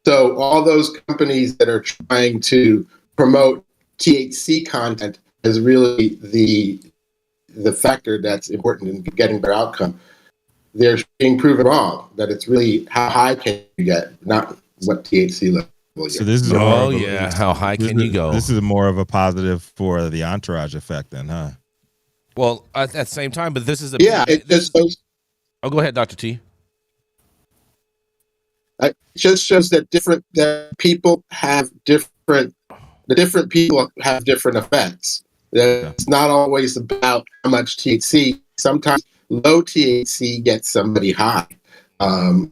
So all those companies that are trying to promote THC content is really the factor that's important in getting their outcome. They're being proven wrong, that it's really how high can you get, not what THC level you get. So this is how high can you go? This is more of a positive for the entourage effect then, huh? Well, at the same time, but this is a Oh, go ahead, Dr. T. It just shows that different people have different effects. It's not always about how much THC. Sometimes low THC gets somebody high. There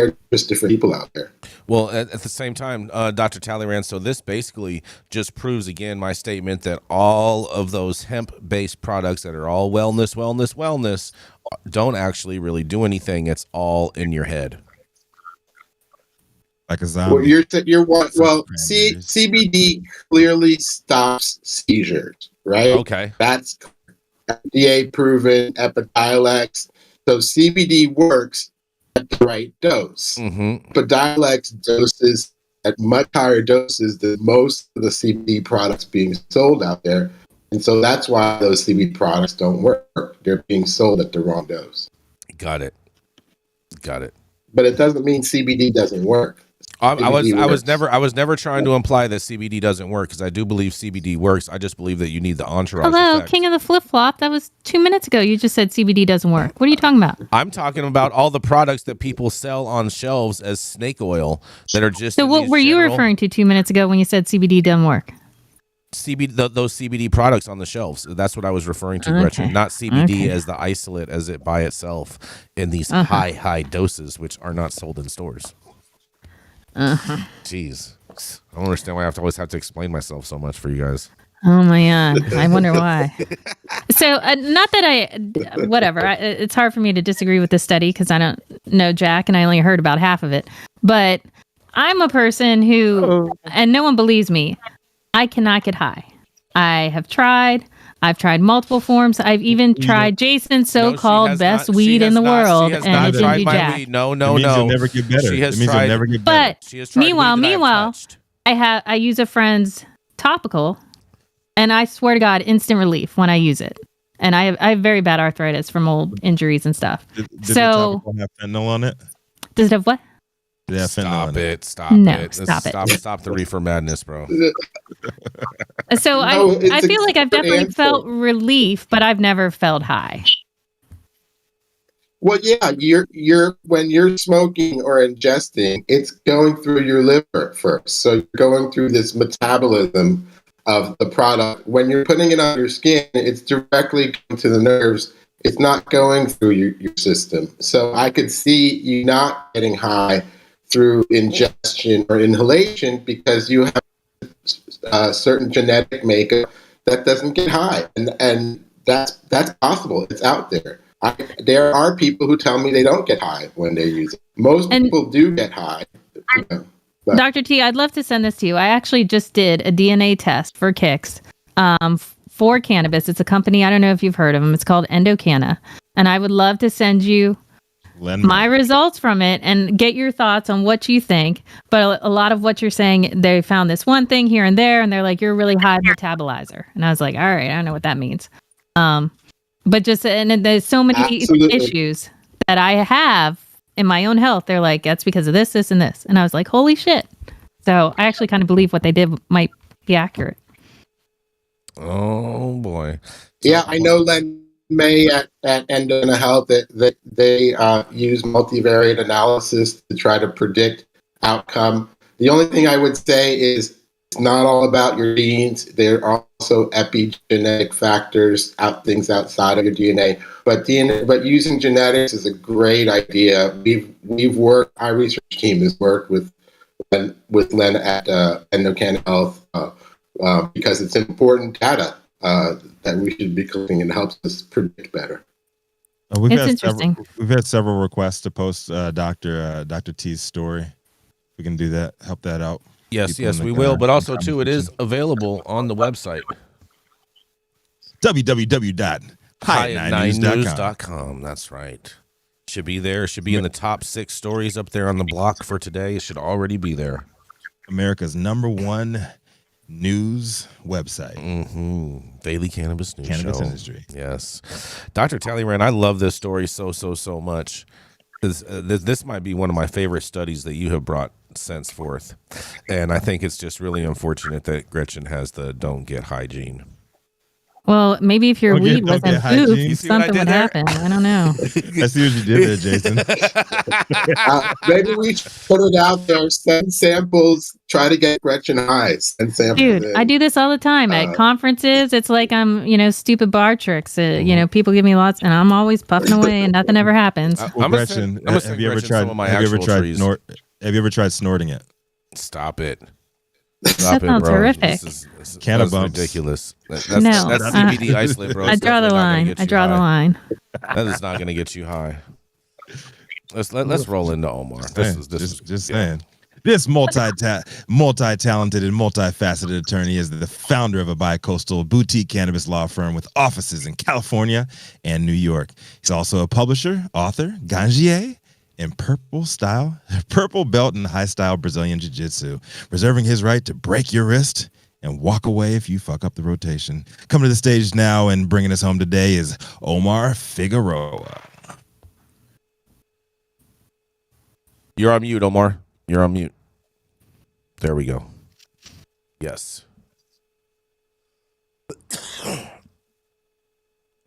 are just different people out there. Well, at the same time, Dr. Talleyrand, so this basically just proves again my statement that all of those hemp-based products that are all wellness don't actually really do anything. It's all in your head. Like a zombie. CBD clearly stops seizures, right? Okay. That's FDA proven, Epidiolex. So CBD works at the right dose. Mm-hmm. Epidiolex doses at much higher doses than most of the CBD products being sold out there. And so that's why those CBD products don't work. They're being sold at the wrong dose. Got it. But it doesn't mean CBD doesn't work. I was never trying to imply that CBD doesn't work, because I do believe CBD works. I just believe that you need the entourage Hello, effect. King of the Flip Flop. That was 2 minutes ago. You just said CBD doesn't work. What are you talking about? I'm talking about all the products that people sell on shelves as snake oil that are just. So what were you referring to 2 minutes ago when you said CBD doesn't work? Those CBD products on the shelves. That's what I was referring to, Gretchen. Not CBD as the isolate, as it by itself in these high doses, which are not sold in stores. Jeez, I don't understand why I always have to explain myself so much for you guys. Oh my God, I wonder why. So not that whatever. It's hard for me to disagree with this study because I don't know Jack and I only heard about half of it. But I'm a person who, and no one believes me, I cannot get high. I have tried. I've tried multiple forms. I've even tried Jason's so-called best weed in the world, and it didn't do jack. No. You'll never get better. She has it means tried, you'll never get better. But meanwhile, I use a friend's topical, and I swear to God, instant relief when I use it. And I have very bad arthritis from old injuries and stuff. Did the topical have fentanyl on it? Does it have what? Stop it. Stop the reefer madness, bro. So I feel like I've definitely felt relief, but I've never felt high. Well, yeah, when you're smoking or ingesting, it's going through your liver first. So you're going through this metabolism of the product. When you're putting it on your skin, it's directly going to the nerves. It's not going through your system. So I could see you not getting high through ingestion or inhalation because you have a certain genetic makeup that doesn't get high, and that's possible. It's out there. There are people who tell me they don't get high when they use it. Most people do get high. Dr. T, I'd love to send this to you. I actually just did a DNA test for kicks for cannabis. It's a company, I don't know if you've heard of them. It's called Endocanna, and I would love to send you my results from it and get your thoughts on what you think. But a lot of what you're saying, they found this one thing here and there, and they're like, you're really high metabolizer. And I was like, all right, I don't know what that means. But and there's so many issues that I have in my own health. They're like, that's because of this, this, and this. And I was like, holy shit. So I actually kind of believe what they did might be accurate. Oh boy. Yeah, I know Len May at Endona Health that they use multivariate analysis to try to predict outcome. The only thing I would say is it's not all about your genes. There are also epigenetic factors, things outside of your DNA. But using genetics is a great idea. We've worked. Our research team has worked with Len at Endocanna Health because it's important data that we should be collecting and helps us predict better. We've had several requests to post Dr. T's story. We can do that. Help that out. Yes, people in we the, will. But also, too, it is conversation. available on the website. www.high9news.com. high9news.com. That's right. Should be there. It should be in the top 6 stories up there on the block for today. It should already be there. America's #1 news website. Daily Cannabis News Cannabis Show. industry. Yes. Dr. Talleyrand, I love this story so much. This might be one of my favorite studies that you have brought since forth. And I think it's just really unfortunate that Gretchen has the don't get hygiene. Well, maybe if your Don't weed get wasn't hygiene. poop, You see what I something did would there? happen. I don't know. I see what you did there, Jason. Maybe we should put it out there. Send samples. Try to get Gretchen eyes and samples. Dude, in. I do this all the time at conferences. It's like I'm, stupid bar tricks. People give me lots, and I'm always puffing away, and nothing ever happens. Well, Gretchen, have you ever tried snorting it? Stop it. That sounds horrific. This is Cannabis. ridiculous. That's No, CBD isolate, bro. I draw the line. That is not going to get you high. Let's roll into Omar. Just saying. This multi-talented and multifaceted attorney is the founder of a bi-coastal boutique cannabis law firm with offices in California and New York. He's also a publisher, author, ganjier, and purple belt in high-style Brazilian jiu-jitsu, reserving his right to break your wrist and walk away if you fuck up the rotation. Coming to the stage now and bringing us home today is Omar Figueroa. You're on mute, Omar. You're on mute. There we go. Yes.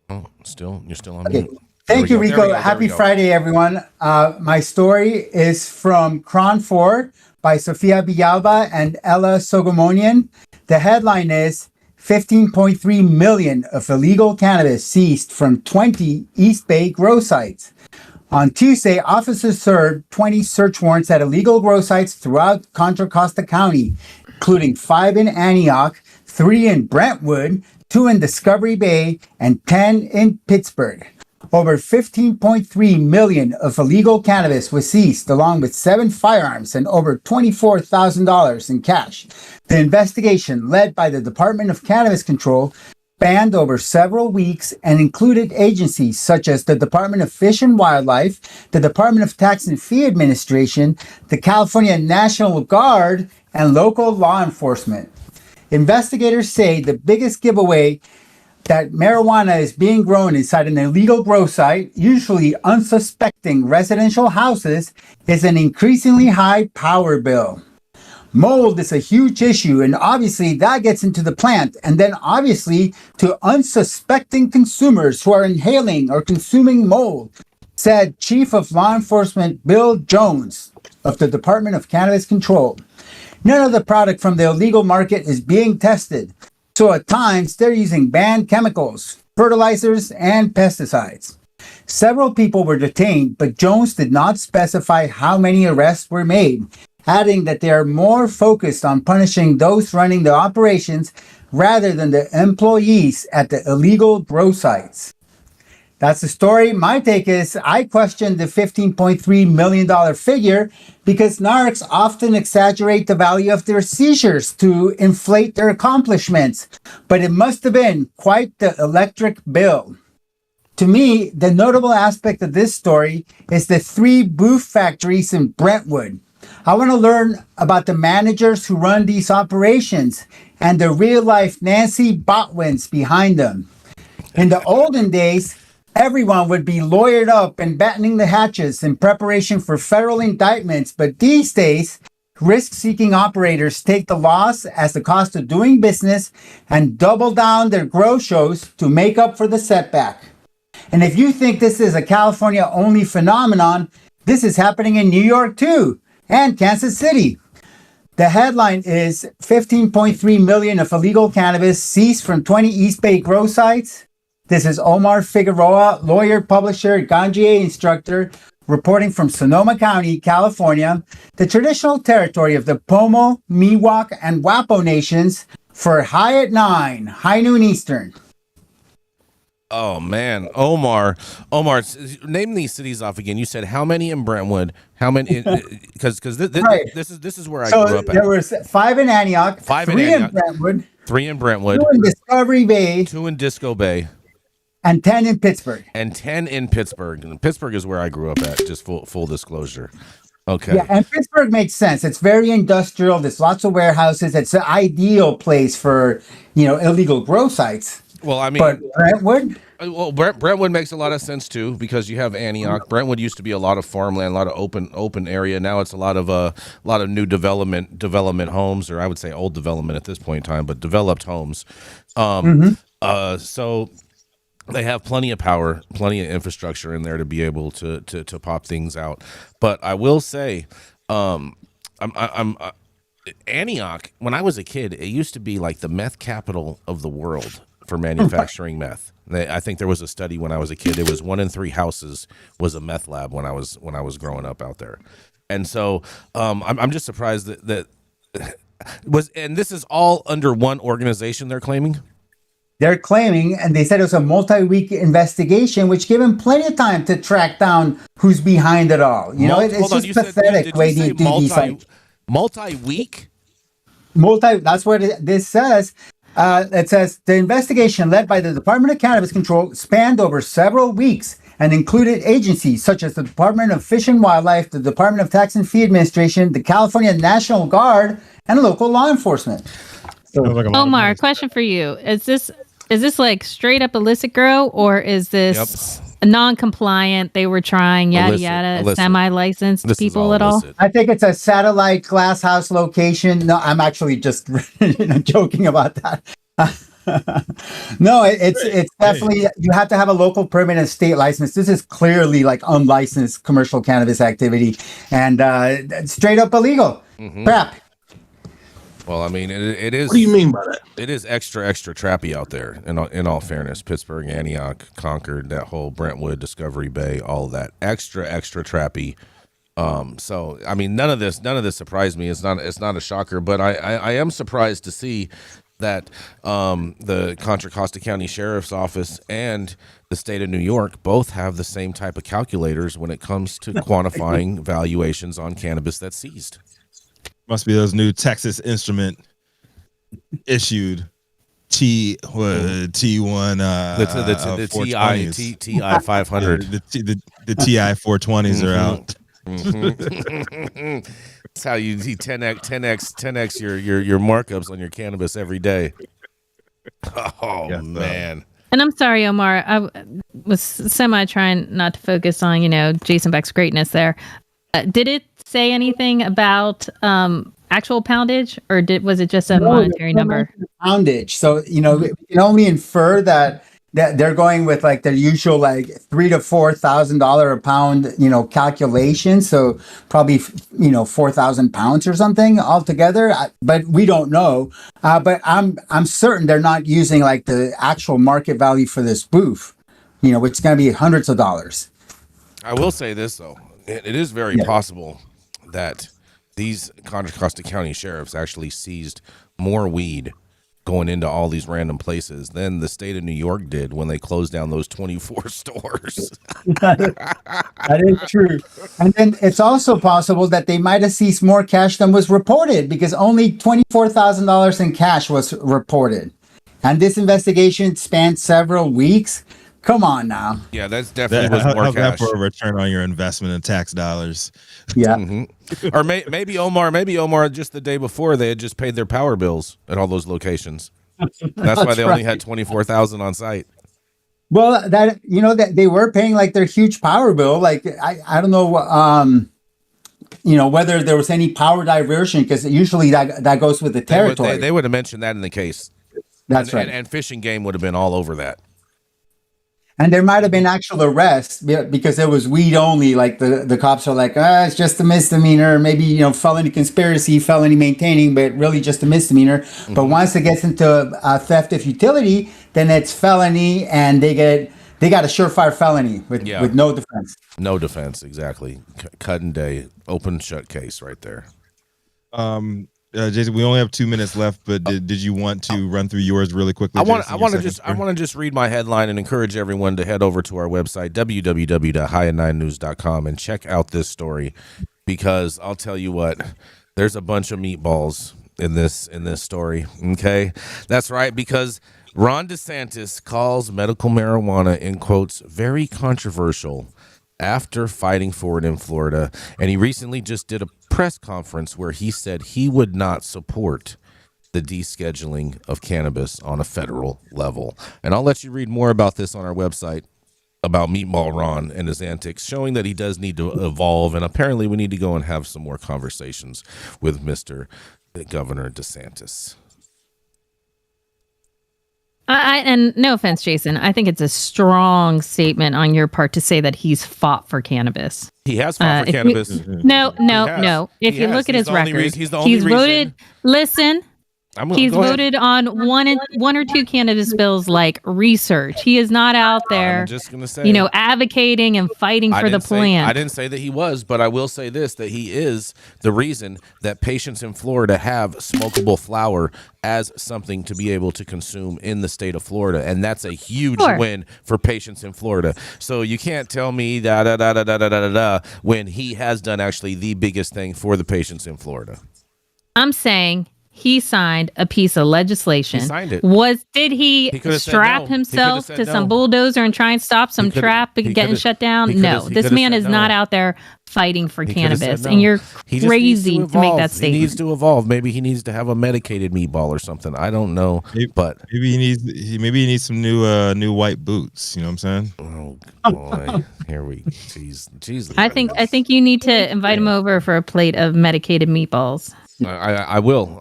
Oh, you're still on mute. Thank you, Rico. Happy Friday, everyone. My story is from Cron 4 by Sofia Villalba and Ella Sogomonian. The headline is 15.3 million of illegal cannabis seized from 20 East Bay grow sites. On Tuesday, officers served 20 search warrants at illegal grow sites throughout Contra Costa County, including 5 in Antioch, 3 in Brentwood, 2 in Discovery Bay, and 10 in Pittsburgh. Over 15.3 million of illegal cannabis was seized, along with 7 firearms and over $24,000 in cash. The investigation, led by the Department of Cannabis Control, spanned over several weeks and included agencies such as the Department of Fish and Wildlife, the Department of Tax and Fee Administration, the California National Guard, and local law enforcement. Investigators say the biggest giveaway that marijuana is being grown inside an illegal grow site, usually unsuspecting residential houses, is an increasingly high power bill. Mold is a huge issue, and obviously that gets into the plant, and then obviously to unsuspecting consumers who are inhaling or consuming mold, said Chief of Law Enforcement Bill Jones of the Department of Cannabis Control. None of the product from the illegal market is being tested, so at times they're using banned chemicals, fertilizers, and pesticides. Several people were detained, but Jones did not specify how many arrests were made, adding that they are more focused on punishing those running the operations rather than the employees at the illegal grow sites. That's the story. My take is I question the $15.3 million figure because narcs often exaggerate the value of their seizures to inflate their accomplishments, but it must have been quite the electric bill. To me, the notable aspect of this story is the 3 booth factories in Brentwood. I want to learn about the managers who run these operations and the real-life Nancy Botwins behind them. In the olden days, everyone would be lawyered up and battening the hatches in preparation for federal indictments, but these days, risk-seeking operators take the loss as the cost of doing business and double down their grow shows to make up for the setback. And if you think this is a California-only phenomenon, this is happening in New York too, and Kansas City. The headline is 15.3 million of illegal cannabis seized from 20 East Bay grow sites. This is Omar Figueroa, lawyer, publisher, ganjier instructor, reporting from Sonoma County, California, the traditional territory of the Pomo, Miwok, and Wapo nations, for High at 9, high noon Eastern. Oh man, Omar, name these cities off again. You said how many in Brentwood? How many? Because Right. this is where I So grew up there at. was 5 in Antioch, Five in 3 in Antioch. Brentwood, 3 in 2 Brentwood, in Discovery Bay, 2 in Disco Bay, and 10 in Pittsburgh. and 10 in Pittsburgh. And Pittsburgh is where I grew up at. Just full disclosure. Okay. Yeah, and Pittsburgh makes sense. It's very industrial. There's lots of warehouses. It's an ideal place for, illegal grow sites. Well, I mean, But Brentwood, Brentwood makes a lot of sense too because you have Antioch. Brentwood used to be a lot of farmland, a lot of open area. Now it's a lot of new development homes, or I would say old development at this point in time, but developed homes. So they have plenty of power, plenty of infrastructure in there to be able to pop things out. But I will say, Antioch. When I was a kid, it used to be like the meth capital of the world for manufacturing meth. I think there was a study when I was a kid. It was 1 in 3 houses was a meth lab when I was growing up out there, and so I'm just surprised that was, and this is all under one organization. They're claiming. they're claiming, and they said it was a multi-week investigation, which gave them plenty of time to track down who's behind it all. It's Hold on, just pathetic the way they do these like multi-week. That's what this says. It says the investigation led by the Department of Cannabis Control spanned over several weeks and included agencies such as the Department of Fish and Wildlife, the Department of Tax and Fee Administration, the California National Guard, and local law enforcement. Omar, question for you: Is this like straight up illicit grow, or is this a non-compliant? They were trying yada, semi-licensed people at all? Illicit. I think it's a satellite glass house location. No, I'm actually just joking about that. No, it's definitely, you have to have a local permit and state license. This is clearly like unlicensed commercial cannabis activity and straight up illegal. Crap. Well, I mean, it is. What do you mean by that? It is extra trappy out there. In all fairness, Pittsburgh, Antioch, Concord, that whole Brentwood, Discovery Bay, all of that extra trappy. So I mean, none of this surprised me. It's not a shocker, but I am surprised to see that the Contra Costa County Sheriff's Office and the state of New York both have the same type of calculators when it comes to quantifying valuations on cannabis that's seized. Must be those new Texas Instrument issued T1 The TI 500. The TI 420s are out. That's how you 10x your markups on your cannabis every day. Oh Yeah, man. And I'm sorry, Omar. I was semi trying not to focus on Jason Beck's greatness there. Did it say anything about actual poundage, or was it just a monetary number? Poundage. So we can only infer that they're going with like their usual like $3,000 to $4,000 a pound calculation. So probably 4,000 pounds or something altogether. But we don't know. But I'm certain they're not using like the actual market value for this booth. Which is going to be hundreds of dollars. I will say this though. It is very possible that these Contra Costa County sheriffs actually seized more weed going into all these random places than the state of New York did when they closed down those 24 stores. That is true. And then it's also possible that they might have seized more cash than was reported because only $24,000 in cash was reported. And this investigation spanned several weeks. Come on now. Yeah, that's definitely was more How's that cash. for a return on your investment in tax dollars? Yeah. Or maybe Omar, just the day before they had just paid their power bills at all those locations. That's why they only had 24,000 on site. Well, that they were paying like their huge power bill. Like I don't know, whether there was any power diversion because usually that goes with the territory. They would have mentioned that in the case. That's right. And Fish and Game would have been all over that. And there might have been actual arrests because it was weed only. Like the cops are like, it's just a misdemeanor, maybe, felony conspiracy, felony maintaining, but really just a misdemeanor. Mm-hmm. But once it gets into theft of utility, then it's felony and they got a surefire felony with no defense. No defense. Exactly. Cut and day, open shut case right there. Jason, we only have 2 minutes left, but did you want to run through yours really quickly? I want Jason, to just read my headline and encourage everyone to head over to our website www.high9news.com and check out this story, because I'll tell you what, there's a bunch of meatballs in this story. Okay, that's right, because Ron DeSantis calls medical marijuana, in quotes, very controversial after fighting for it in Florida. And he recently just did a press conference where he said he would not support the descheduling of cannabis on a federal level. And I'll let you read more about this on our website about Meatball Ron and his antics, showing that he does need to evolve. And apparently we need to go and have some more conversations with Mr. Governor DeSantis. And no offense, Jason, I think it's a strong statement on your part to say that he's fought for cannabis. He has fought for cannabis. No. If you look at his record, he's voted. Listen. He's voted on one or two cannabis bills like research. He is not out there, I'm just gonna say, advocating and fighting for the plant. I didn't say that he was, but I will say this, that he is the reason that patients in Florida have smokable flower as something to be able to consume in the state of Florida. And that's a huge win for patients in Florida. So you can't tell me when he has done actually the biggest thing for the patients in Florida. I'm saying he signed a piece of legislation. He signed it. Did he strap himself to some bulldozer and try and stop some trap getting shut down? No, this man is not out there fighting for cannabis, and you're crazy to make that statement. He needs to evolve. Maybe he needs to have a medicated meatball or something. I don't know, but maybe he needs some new white boots. You know what I'm saying? Oh boy, here we jeez. I think you need to invite him over for a plate of medicated meatballs. I will.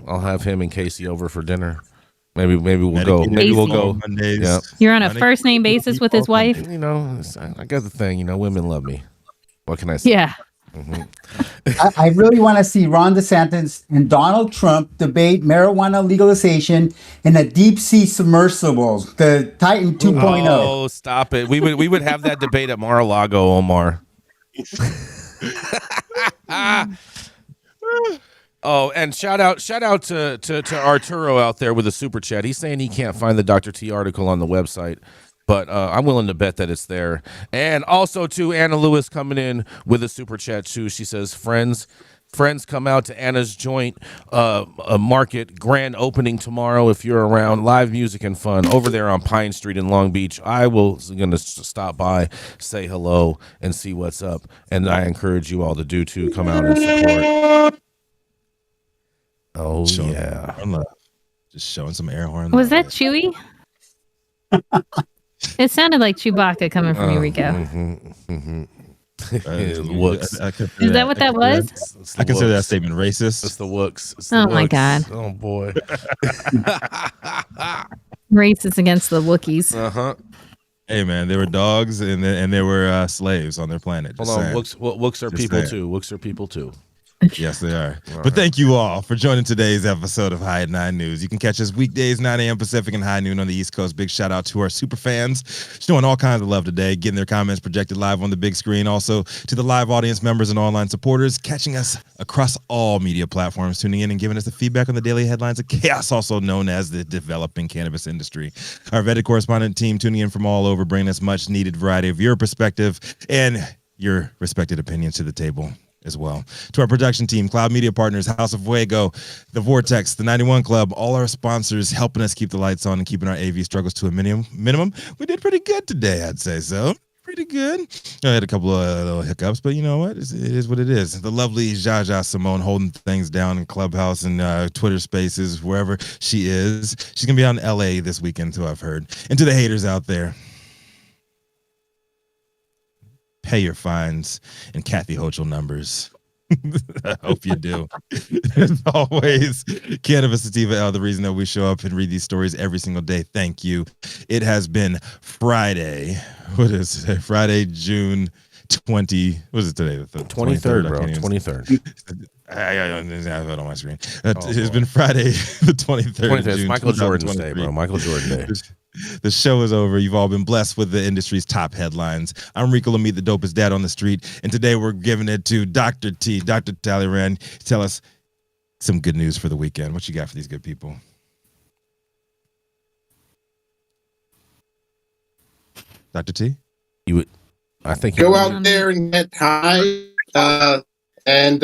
I'll have him and Casey over for dinner. Maybe we'll go. Maybe we'll go. Yeah. You're on a first name basis with his wife. I got the thing. Women love me. What can I say? Yeah. Mm-hmm. I really want to see Ron DeSantis and Donald Trump debate marijuana legalization in a deep sea submersible, the Titan 2.0. Oh, stop it! We would have that debate at Mar-a-Lago, Omar. Oh, and shout out to Arturo out there with a super chat. He's saying he can't find the Dr. T article on the website, but I'm willing to bet that it's there. And also to Anna Lewis coming in with a super chat too. She says, friends come out to Anna's joint market grand opening tomorrow if you're around. Live music and fun over there on Pine Street in Long Beach. I will gonna stop by, say hello, and see what's up. And I encourage you all to do too. Come out and support. Oh, yeah. Just showing some air horn. Was that Chewy? It sounded like Chewbacca coming from Rico. Wooks. Is that what that was? I consider that statement racist. It's the Wooks. My God. Oh, boy. Racist against the Wookiees. Uh-huh. Hey, man, they were dogs and they were slaves on their planet. Hold on. Wooks are people, too. Wooks are people, too. Yes, they are. But thank you all for joining today's episode of High at 9 News. You can catch us weekdays, 9 a.m. Pacific and high noon on the East Coast. Big shout out to our super fans showing all kinds of love today, getting their comments projected live on the big screen. Also to the live audience members and online supporters catching us across all media platforms, tuning in and giving us the feedback on the daily headlines of chaos, also known as the developing cannabis industry. Our vetted correspondent team tuning in from all over, bringing us much needed variety of your perspective and your respected opinions to the table as well. To our production team, Cloud Media Partners, House of Fuego, The Vortex, The 91 Club, all our sponsors helping us keep the lights on and keeping our AV struggles to a minimum. We did pretty good today, I'd say so. Pretty good. I had a couple of little hiccups, but you know what? It is what it is. The lovely Jaja Simone holding things down in Clubhouse and Twitter Spaces, wherever she is. She's going to be out in LA this weekend, too, I've heard. And to the haters out there, pay your fines and Kathy Hochul numbers. I hope you do. As always, Cannabis Sativa L, the reason that we show up and read these stories every single day. Thank you. It has been Friday. What is it? Friday, June 20. What is it today? The 23rd, bro. 23rd. I have it on my screen. It's been Friday, the 23rd. It's Michael Jordan's day, bro. Michael Jordan day. The show is over. You've all been blessed with the industry's top headlines. I'm Rico Lamitte, the dopest dad on the street, and today we're giving it to Dr. T, Dr. Talleyrand. Tell us, some good news for the weekend. What you got for these good people? Dr. T? You would, I think, Go out there and get high and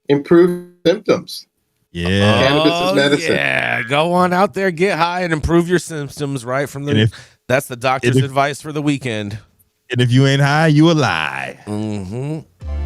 improve symptoms. Yeah. Cannabis is medicine. Yeah, go on out there, get high, and improve your symptoms. Right from the that's the doctor's advice for the weekend. And if you ain't high, you a lie. Mm-hmm.